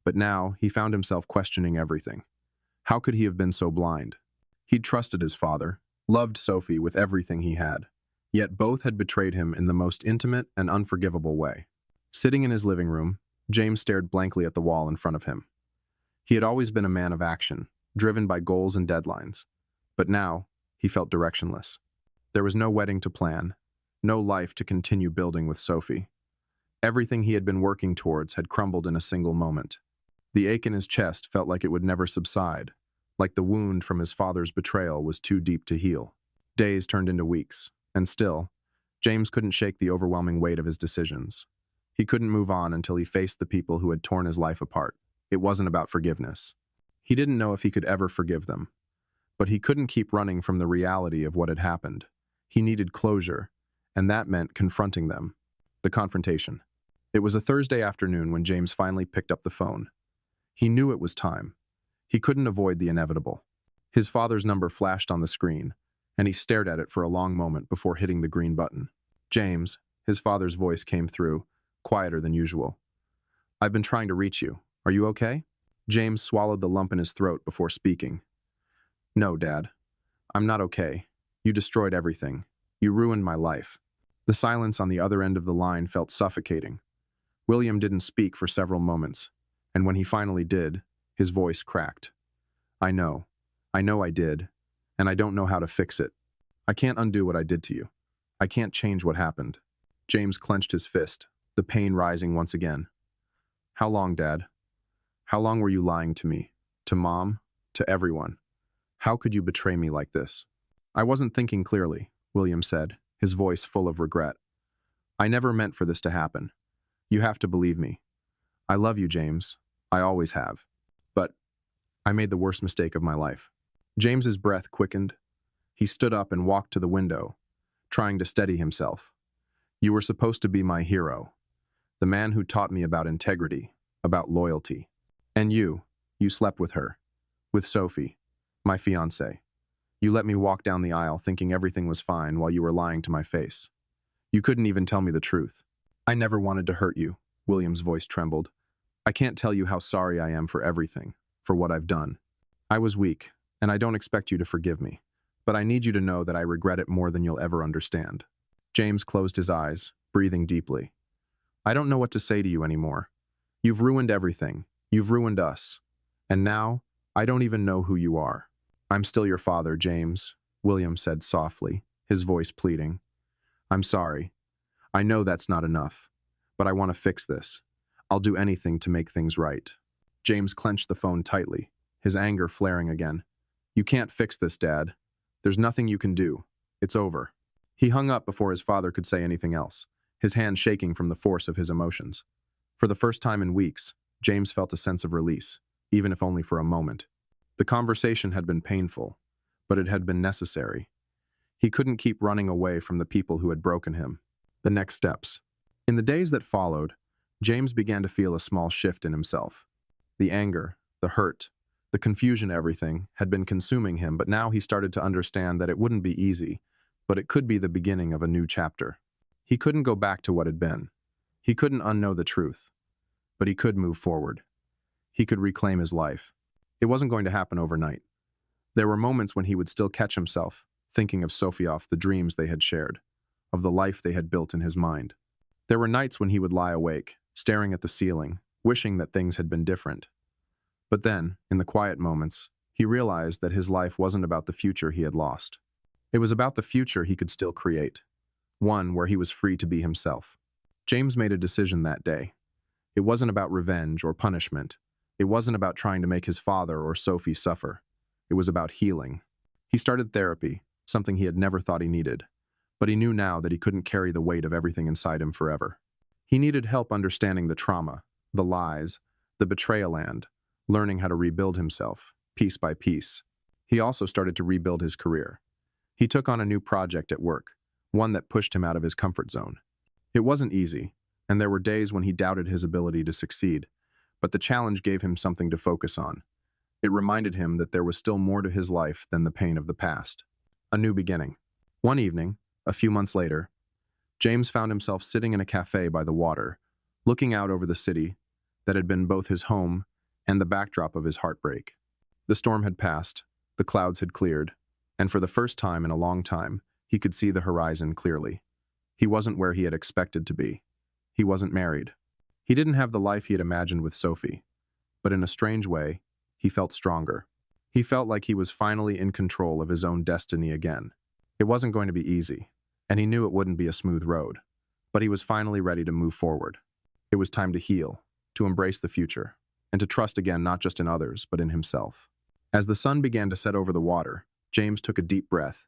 But now, he found himself questioning everything. How could he have been so blind? He'd trusted his father, loved Sophie with everything he had, yet both had betrayed him in the most intimate and unforgivable way. Sitting in his living room, James stared blankly at the wall in front of him. He had always been a man of action, driven by goals and deadlines. But now, he felt directionless. There was no wedding to plan, no life to continue building with Sophie. Everything he had been working towards had crumbled in a single moment. The ache in his chest felt like it would never subside, like the wound from his father's betrayal was too deep to heal. Days turned into weeks, and still, James couldn't shake the overwhelming weight of his decisions. He couldn't move on until he faced the people who had torn his life apart. It wasn't about forgiveness. He didn't know if he could ever forgive them. But he couldn't keep running from the reality of what had happened. He needed closure, and that meant confronting them. The confrontation. It was a Thursday afternoon when James finally picked up the phone. He knew it was time. He couldn't avoid the inevitable. His father's number flashed on the screen, and he stared at it for a long moment before hitting the green button. "James," his father's voice came through, quieter than usual. "I've been trying to reach you. Are you okay?" James swallowed the lump in his throat before speaking. "No, Dad. I'm not okay. You destroyed everything. You ruined my life." The silence on the other end of the line felt suffocating. William didn't speak for several moments, and when he finally did, his voice cracked. I know I did, and I don't know how to fix it. I can't undo what I did to you. I can't change what happened." James clenched his fist, the pain rising once again. "How long, Dad? How long were you lying to me? To Mom? To everyone? How could you betray me like this?" I wasn't thinking clearly, William said, his voice full of regret. I never meant for this to happen. You have to believe me. I love you, James. I always have. But I made the worst mistake of my life. James's breath quickened. He stood up and walked to the window, trying to steady himself. You were supposed to be my hero, the man who taught me about integrity, about loyalty. And you slept with her, with Sophie, my fiancée. You let me walk down the aisle thinking everything was fine while you were lying to my face. You couldn't even tell me the truth. I never wanted to hurt you, William's voice trembled. I can't tell you how sorry I am for everything, for what I've done. I was weak, and I don't expect you to forgive me, but I need you to know that I regret it more than you'll ever understand. James closed his eyes, breathing deeply. I don't know what to say to you anymore. You've ruined everything. You've ruined us. And now, I don't even know who you are. I'm still your father, James, William said softly, his voice pleading. I'm sorry. I know that's not enough, but I want to fix this. I'll do anything to make things right. James clenched the phone tightly, his anger flaring again. You can't fix this, Dad. There's nothing you can do. It's over. He hung up before his father could say anything else, his hand shaking from the force of his emotions. For the first time in weeks, James felt a sense of release, even if only for a moment. The conversation had been painful, but it had been necessary. He couldn't keep running away from the people who had broken him. The next steps. In the days that followed, James began to feel a small shift in himself. The anger, the hurt, the confusion, everything had been consuming him, but now he started to understand that it wouldn't be easy, but it could be the beginning of a new chapter. He couldn't go back to what had been. He couldn't unknow the truth, but he could move forward. He could reclaim his life. It wasn't going to happen overnight. There were moments when he would still catch himself, thinking of Sophie, of the dreams they had shared, of the life they had built in his mind. There were nights when he would lie awake, staring at the ceiling, wishing that things had been different. But then, in the quiet moments, he realized that his life wasn't about the future he had lost. It was about the future he could still create, one where he was free to be himself. James made a decision that day. It wasn't about revenge or punishment. It wasn't about trying to make his father or Sophie suffer. It was about healing. He started therapy, something he had never thought he needed, but he knew now that he couldn't carry the weight of everything inside him forever. He needed help understanding the trauma, the lies, the betrayal, and learning how to rebuild himself, piece by piece. He also started to rebuild his career. He took on a new project at work, one that pushed him out of his comfort zone. It wasn't easy, and there were days when he doubted his ability to succeed, but the challenge gave him something to focus on. It reminded him that there was still more to his life than the pain of the past. A new beginning. One evening, a few months later, James found himself sitting in a cafe by the water, looking out over the city that had been both his home and the backdrop of his heartbreak. The storm had passed, the clouds had cleared, and for the first time in a long time, he could see the horizon clearly. He wasn't where he had expected to be. He wasn't married. He didn't have the life he had imagined with Sophie, but in a strange way, he felt stronger. He felt like he was finally in control of his own destiny again. It wasn't going to be easy, and he knew it wouldn't be a smooth road, but he was finally ready to move forward. It was time to heal, to embrace the future, and to trust again not just in others, but in himself. As the sun began to set over the water, James took a deep breath,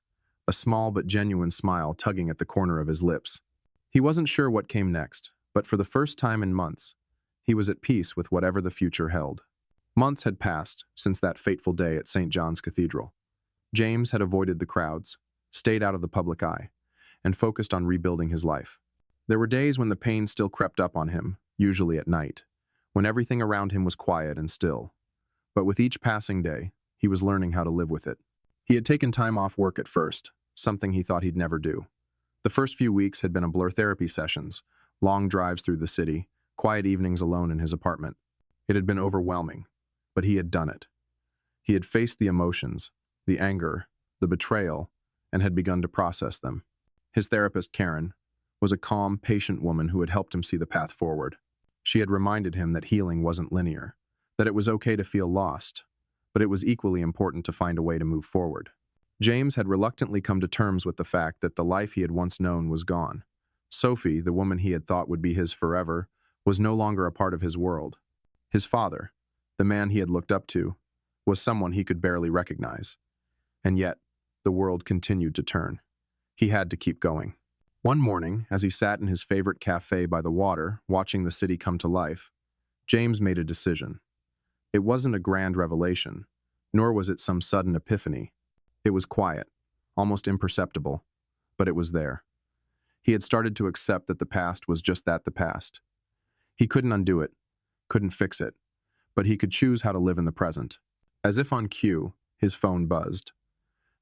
a small but genuine smile tugging at the corner of his lips. He wasn't sure what came next, but for the first time in months, he was at peace with whatever the future held. Months had passed since that fateful day at St. John's Cathedral. James had avoided the crowds, stayed out of the public eye, and focused on rebuilding his life. There were days when the pain still crept up on him, usually at night, when everything around him was quiet and still. But with each passing day, he was learning how to live with it. He had taken time off work at first, something he thought he'd never do. The first few weeks had been a blur therapy sessions, long drives through the city, quiet evenings alone in his apartment. It had been overwhelming, but he had done it. He had faced the emotions, the anger, the betrayal, and had begun to process them. His therapist, Karen, was a calm, patient woman who had helped him see the path forward. She had reminded him that healing wasn't linear, that it was okay to feel lost, but it was equally important to find a way to move forward. James had reluctantly come to terms with the fact that the life he had once known was gone. Sophie, the woman he had thought would be his forever, was no longer a part of his world. His father, the man he had looked up to, was someone he could barely recognize. And yet, the world continued to turn. He had to keep going. One morning, as he sat in his favorite cafe by the water, watching the city come to life, James made a decision. It wasn't a grand revelation, nor was it some sudden epiphany. It was quiet, almost imperceptible, but it was there. He had started to accept that the past was just that, the past. He couldn't undo it, couldn't fix it, but he could choose how to live in the present. As if on cue, his phone buzzed.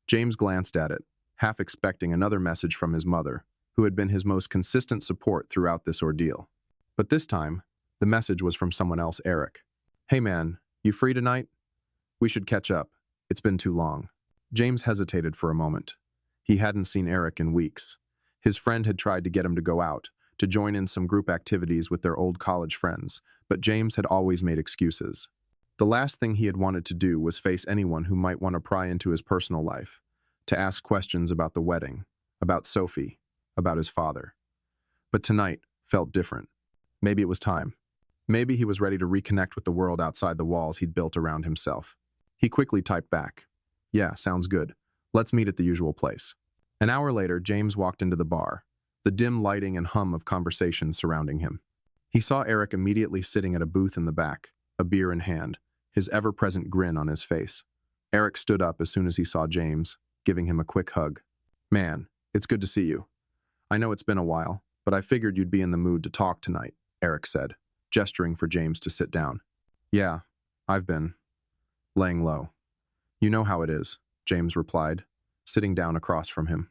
James glanced at it, half expecting another message from his mother, who had been his most consistent support throughout this ordeal. But this time, the message was from someone else, Eric. "Hey man, you free tonight? We should catch up. It's been too long." James hesitated for a moment. He hadn't seen Eric in weeks. His friend had tried to get him to go out, to join in some group activities with their old college friends, but James had always made excuses. The last thing he had wanted to do was face anyone who might want to pry into his personal life, to ask questions about the wedding, about Sophie, about his father. But tonight felt different. Maybe it was time. Maybe he was ready to reconnect with the world outside the walls he'd built around himself. He quickly typed back, "Yeah, sounds good. Let's meet at the usual place." An hour later, James walked into the bar, the dim lighting and hum of conversation surrounding him. He saw Eric immediately sitting at a booth in the back, a beer in hand, his ever-present grin on his face. Eric stood up as soon as he saw James, giving him a quick hug. "Man, it's good to see you. I know it's been a while, but I figured you'd be in the mood to talk tonight," Eric said, gesturing for James to sit down. "Yeah, I've been laying low. You know how it is," James replied, sitting down across from him.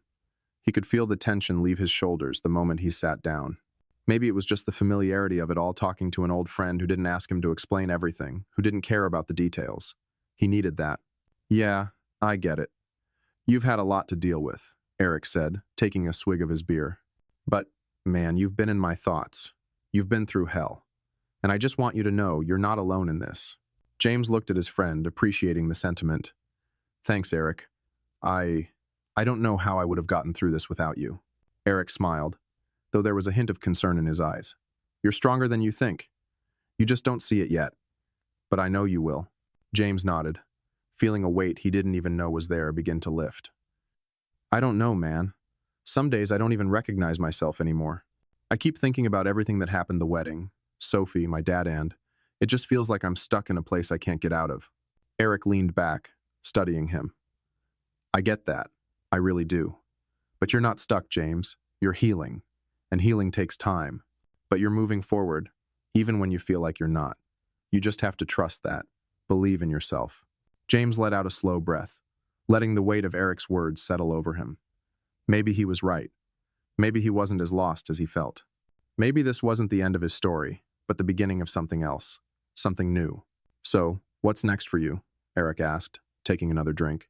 He could feel the tension leave his shoulders the moment he sat down. Maybe it was just the familiarity of it all, talking to an old friend who didn't ask him to explain everything, who didn't care about the details. He needed that. "Yeah, I get it. You've had a lot to deal with," Eric said, taking a swig of his beer. "But, man, you've been in my thoughts. You've been through hell. And I just want you to know you're not alone in this." James looked at his friend, appreciating the sentiment. "Thanks, Eric. I don't know how I would have gotten through this without you." Eric smiled, though there was a hint of concern in his eyes. "You're stronger than you think. You just don't see it yet. But I know you will." James nodded, feeling a weight he didn't even know was there begin to lift. "I don't know, man. Some days I don't even recognize myself anymore. I keep thinking about everything that happened, the wedding, Sophie, my dad, and it just feels like I'm stuck in a place I can't get out of." Eric leaned back, studying him. "I get that. I really do. But you're not stuck, James. You're healing. And healing takes time. But you're moving forward, even when you feel like you're not. You just have to trust that. Believe in yourself." James let out a slow breath, letting the weight of Eric's words settle over him. Maybe he was right. Maybe he wasn't as lost as he felt. Maybe this wasn't the end of his story, but the beginning of something else, something new. "So, what's next for you?" Eric asked, taking another drink.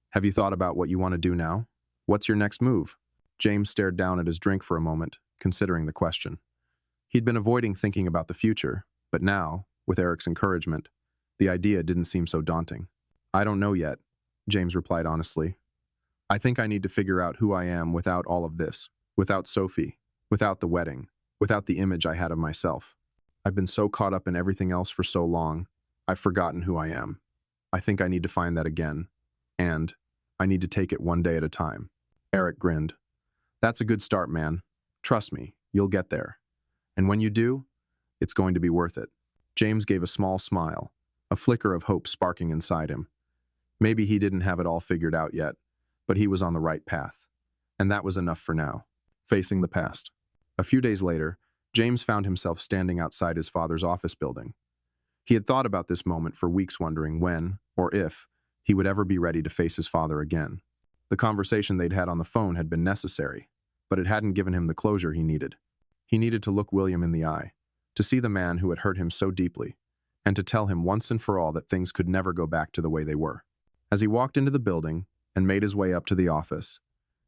"Have you thought about what you want to do now? What's your next move?" James stared down at his drink for a moment, considering the question. He'd been avoiding thinking about the future, but now, with Eric's encouragement, the idea didn't seem so daunting. "I don't know yet," James replied honestly. "I think I need to figure out who I am without all of this, without Sophie, without the wedding, without the image I had of myself. I've been so caught up in everything else for so long, I've forgotten who I am. I think I need to find that again, and I need to take it one day at a time." Eric grinned. "That's a good start, man. Trust me, you'll get there. And when you do, it's going to be worth it." James gave a small smile, a flicker of hope sparking inside him. Maybe he didn't have it all figured out yet, but he was on the right path. And that was enough for now. Facing the past. A few days later, James found himself standing outside his father's office building. He had thought about this moment for weeks, wondering when, or if, he would ever be ready to face his father again. The conversation they'd had on the phone had been necessary, but it hadn't given him the closure he needed. He needed to look William in the eye, to see the man who had hurt him so deeply, and to tell him once and for all that things could never go back to the way they were. As he walked into the building and made his way up to the office,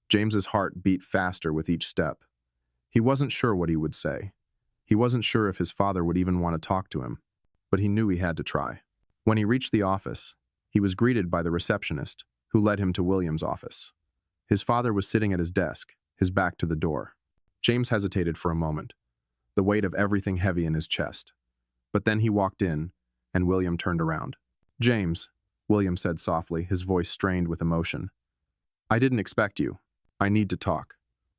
James's heart beat faster with each step. He wasn't sure what he would say. He wasn't sure if his father would even want to talk to him, but he knew he had to try. When he reached the office, he was greeted by the receptionist, who led him to William's office. His father was sitting at his desk, his back to the door. James hesitated for a moment, the weight of everything heavy in his chest. But then he walked in, and William turned around. "James," William said softly, his voice strained with emotion. I didn't expect you. I need to talk,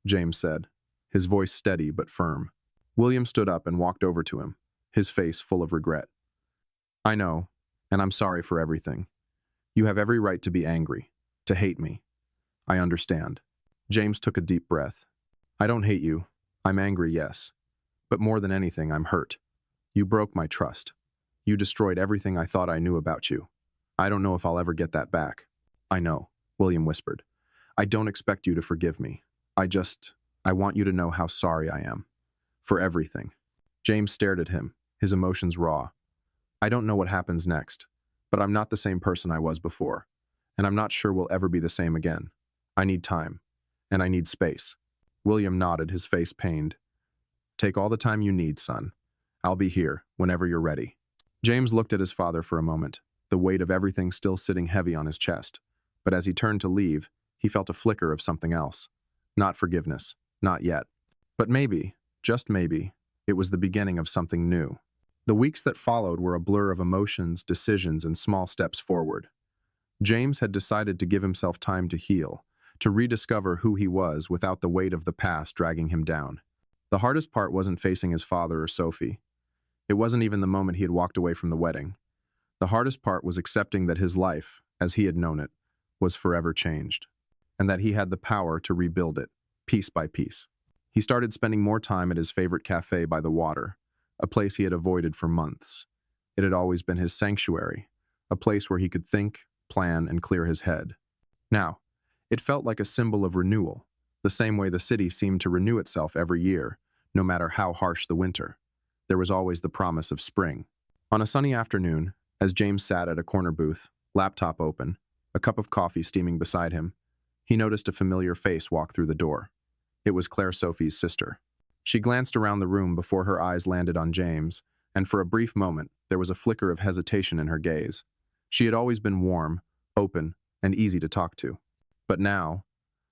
James said, his voice steady but firm. William stood up and walked over to him, his face full of regret. I know, and I'm sorry for everything. You have every right to be angry, to hate me. I understand. James took a deep breath. I don't hate you. I'm angry, yes. But more than anything, I'm hurt. You broke my trust. You destroyed everything I thought I knew about you. I don't know if I'll ever get that back. I know, William whispered. I don't expect you to forgive me. I want you to know how sorry I am. For everything. James stared at him, his emotions raw. I don't know what happens next, but I'm not the same person I was before, and I'm not sure we'll ever be the same again. I need time, and I need space. William nodded, his face pained. Take all the time you need, son. I'll be here whenever you're ready. James looked at his father for a moment, the weight of everything still sitting heavy on his chest. But as he turned to leave, he felt a flicker of something else. Not forgiveness, not yet. But maybe, just maybe, it was the beginning of something new. The weeks that followed were a blur of emotions, decisions, and small steps forward. James had decided to give himself time to heal, to rediscover who he was without the weight of the past dragging him down. The hardest part wasn't facing his father or Sophie. It wasn't even the moment he had walked away from the wedding. The hardest part was accepting that his life, as he had known it, was forever changed, and that he had the power to rebuild it, piece by piece. He started spending more time at his favorite cafe by the water, a place he had avoided for months. It had always been his sanctuary, a place where he could think, plan, and clear his head. Now, it felt like a symbol of renewal, the same way the city seemed to renew itself every year, no matter how harsh the winter. There was always the promise of spring. On a sunny afternoon, as James sat at a corner booth, laptop open, a cup of coffee steaming beside him, he noticed a familiar face walk through the door. It was Claire, Sophie's sister. She glanced around the room before her eyes landed on James, and for a brief moment, there was a flicker of hesitation in her gaze. She had always been warm, open, and easy to talk to. But now,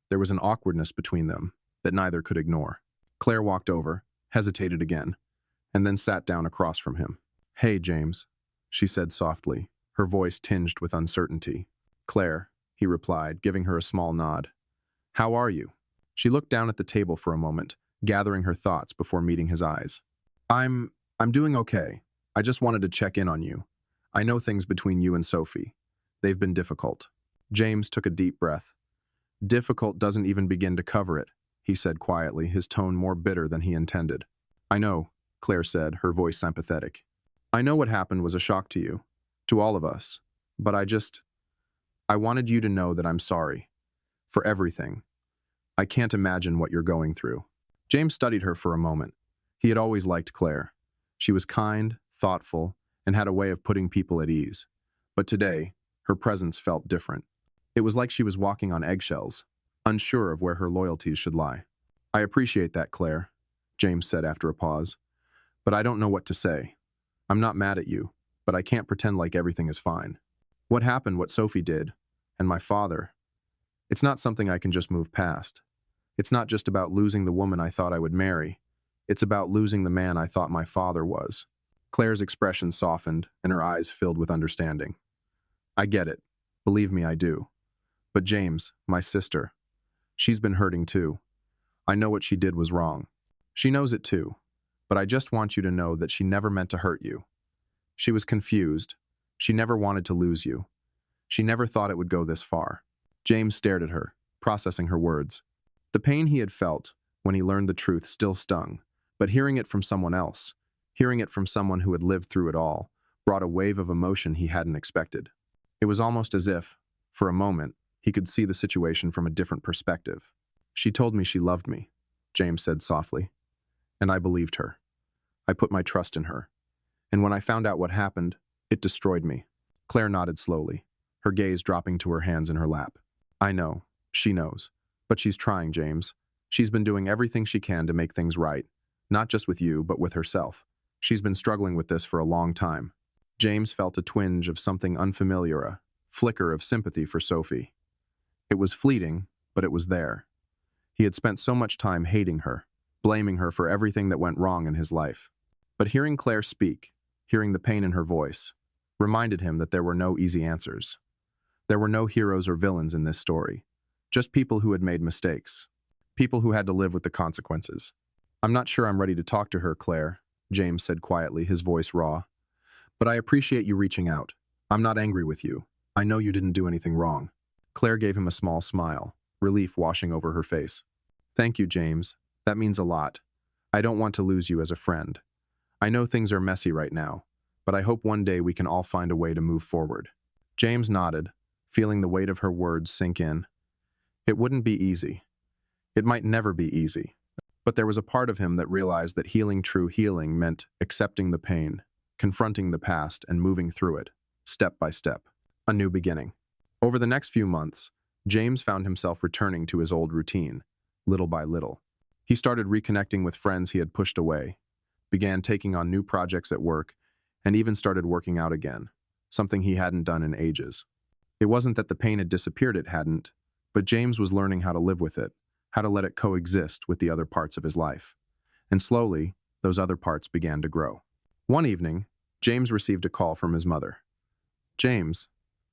there was an awkwardness between them that neither could ignore. Claire walked over, hesitated again, and then sat down across from him. Hey, James, she said softly, her voice tinged with uncertainty. Claire, he replied, giving her a small nod. How are you? She looked down at the table for a moment, gathering her thoughts before meeting his eyes. I'm doing okay. I just wanted to check in on you. I know things between you and Sophie. They've been difficult. James took a deep breath. Difficult doesn't even begin to cover it, he said quietly, his tone more bitter than he intended. I know, Claire said, her voice sympathetic. I know what happened was a shock to you, to all of us, but I wanted you to know that I'm sorry. For everything. I can't imagine what you're going through. James studied her for a moment. He had always liked Claire. She was kind, thoughtful, and had a way of putting people at ease. But today, her presence felt different. It was like she was walking on eggshells, unsure of where her loyalties should lie. I appreciate that, Claire, James said after a pause. But I don't know what to say. I'm not mad at you, but I can't pretend like everything is fine. What happened, what Sophie did, and my father, it's not something I can just move past. It's not just about losing the woman I thought I would marry. It's about losing the man I thought my father was. Claire's expression softened, and her eyes filled with understanding. I get it. Believe me, I do. But James, my sister, she's been hurting too. I know what she did was wrong. She knows it too. But I just want you to know that she never meant to hurt you. She was confused. She never wanted to lose you. She never thought it would go this far. James stared at her, processing her words. The pain he had felt when he learned the truth still stung, but hearing it from someone else, hearing it from someone who had lived through it all, brought a wave of emotion he hadn't expected. It was almost as if, for a moment, he could see the situation from a different perspective. She told me she loved me, James said softly, and I believed her. I put my trust in her. And when I found out what happened, it destroyed me. Claire nodded slowly, her gaze dropping to her hands in her lap. I know, she knows. But she's trying, James. She's been doing everything she can to make things right, not just with you, but with herself. She's been struggling with this for a long time. James felt a twinge of something unfamiliar, a flicker of sympathy for Sophie. It was fleeting, but it was there. He had spent so much time hating her, blaming her for everything that went wrong in his life. But hearing Claire speak, hearing the pain in her voice, reminded him that there were no easy answers. There were no heroes or villains in this story. Just people who had made mistakes. People who had to live with the consequences. I'm not sure I'm ready to talk to her, Claire, James said quietly, his voice raw. But I appreciate you reaching out. I'm not angry with you. I know you didn't do anything wrong. Claire gave him a small smile, relief washing over her face. Thank you, James. That means a lot. I don't want to lose you as a friend. I know things are messy right now, but I hope one day we can all find a way to move forward. James nodded, feeling the weight of her words sink in. It wouldn't be easy. It might never be easy. But there was a part of him that realized that true healing meant accepting the pain, confronting the past, and moving through it, step by step. A new beginning. Over the next few months, James found himself returning to his old routine, little by little. He started reconnecting with friends he had pushed away, began taking on new projects at work, and even started working out again, something he hadn't done in ages. It wasn't that the pain had disappeared, it hadn't, but James was learning how to live with it, how to let it coexist with the other parts of his life. And slowly, those other parts began to grow. One evening, James received a call from his mother. James,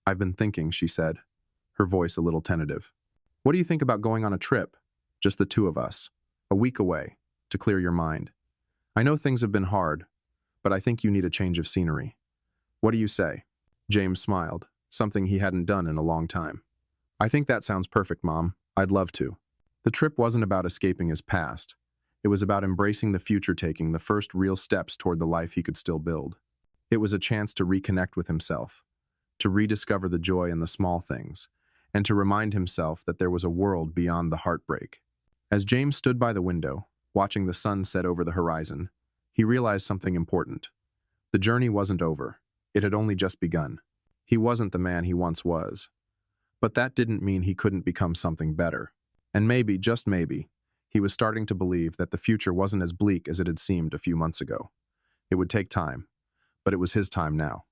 I've been thinking, she said, her voice a little tentative. What do you think about going on a trip? Just the two of us, a week away, to clear your mind. I know things have been hard, but I think you need a change of scenery. What do you say? James smiled, something he hadn't done in a long time. I think that sounds perfect, Mom. I'd love to. The trip wasn't about escaping his past. It was about embracing the future, taking the first real steps toward the life he could still build. It was a chance to reconnect with himself, to rediscover the joy in the small things, and to remind himself that there was a world beyond the heartbreak. As James stood by the window, watching the sun set over the horizon, he realized something important. The journey wasn't over. It had only just begun. He wasn't the man he once was. But that didn't mean he couldn't become something better. And maybe, just maybe, he was starting to believe that the future wasn't as bleak as it had seemed a few months ago. It would take time, but it was his time now.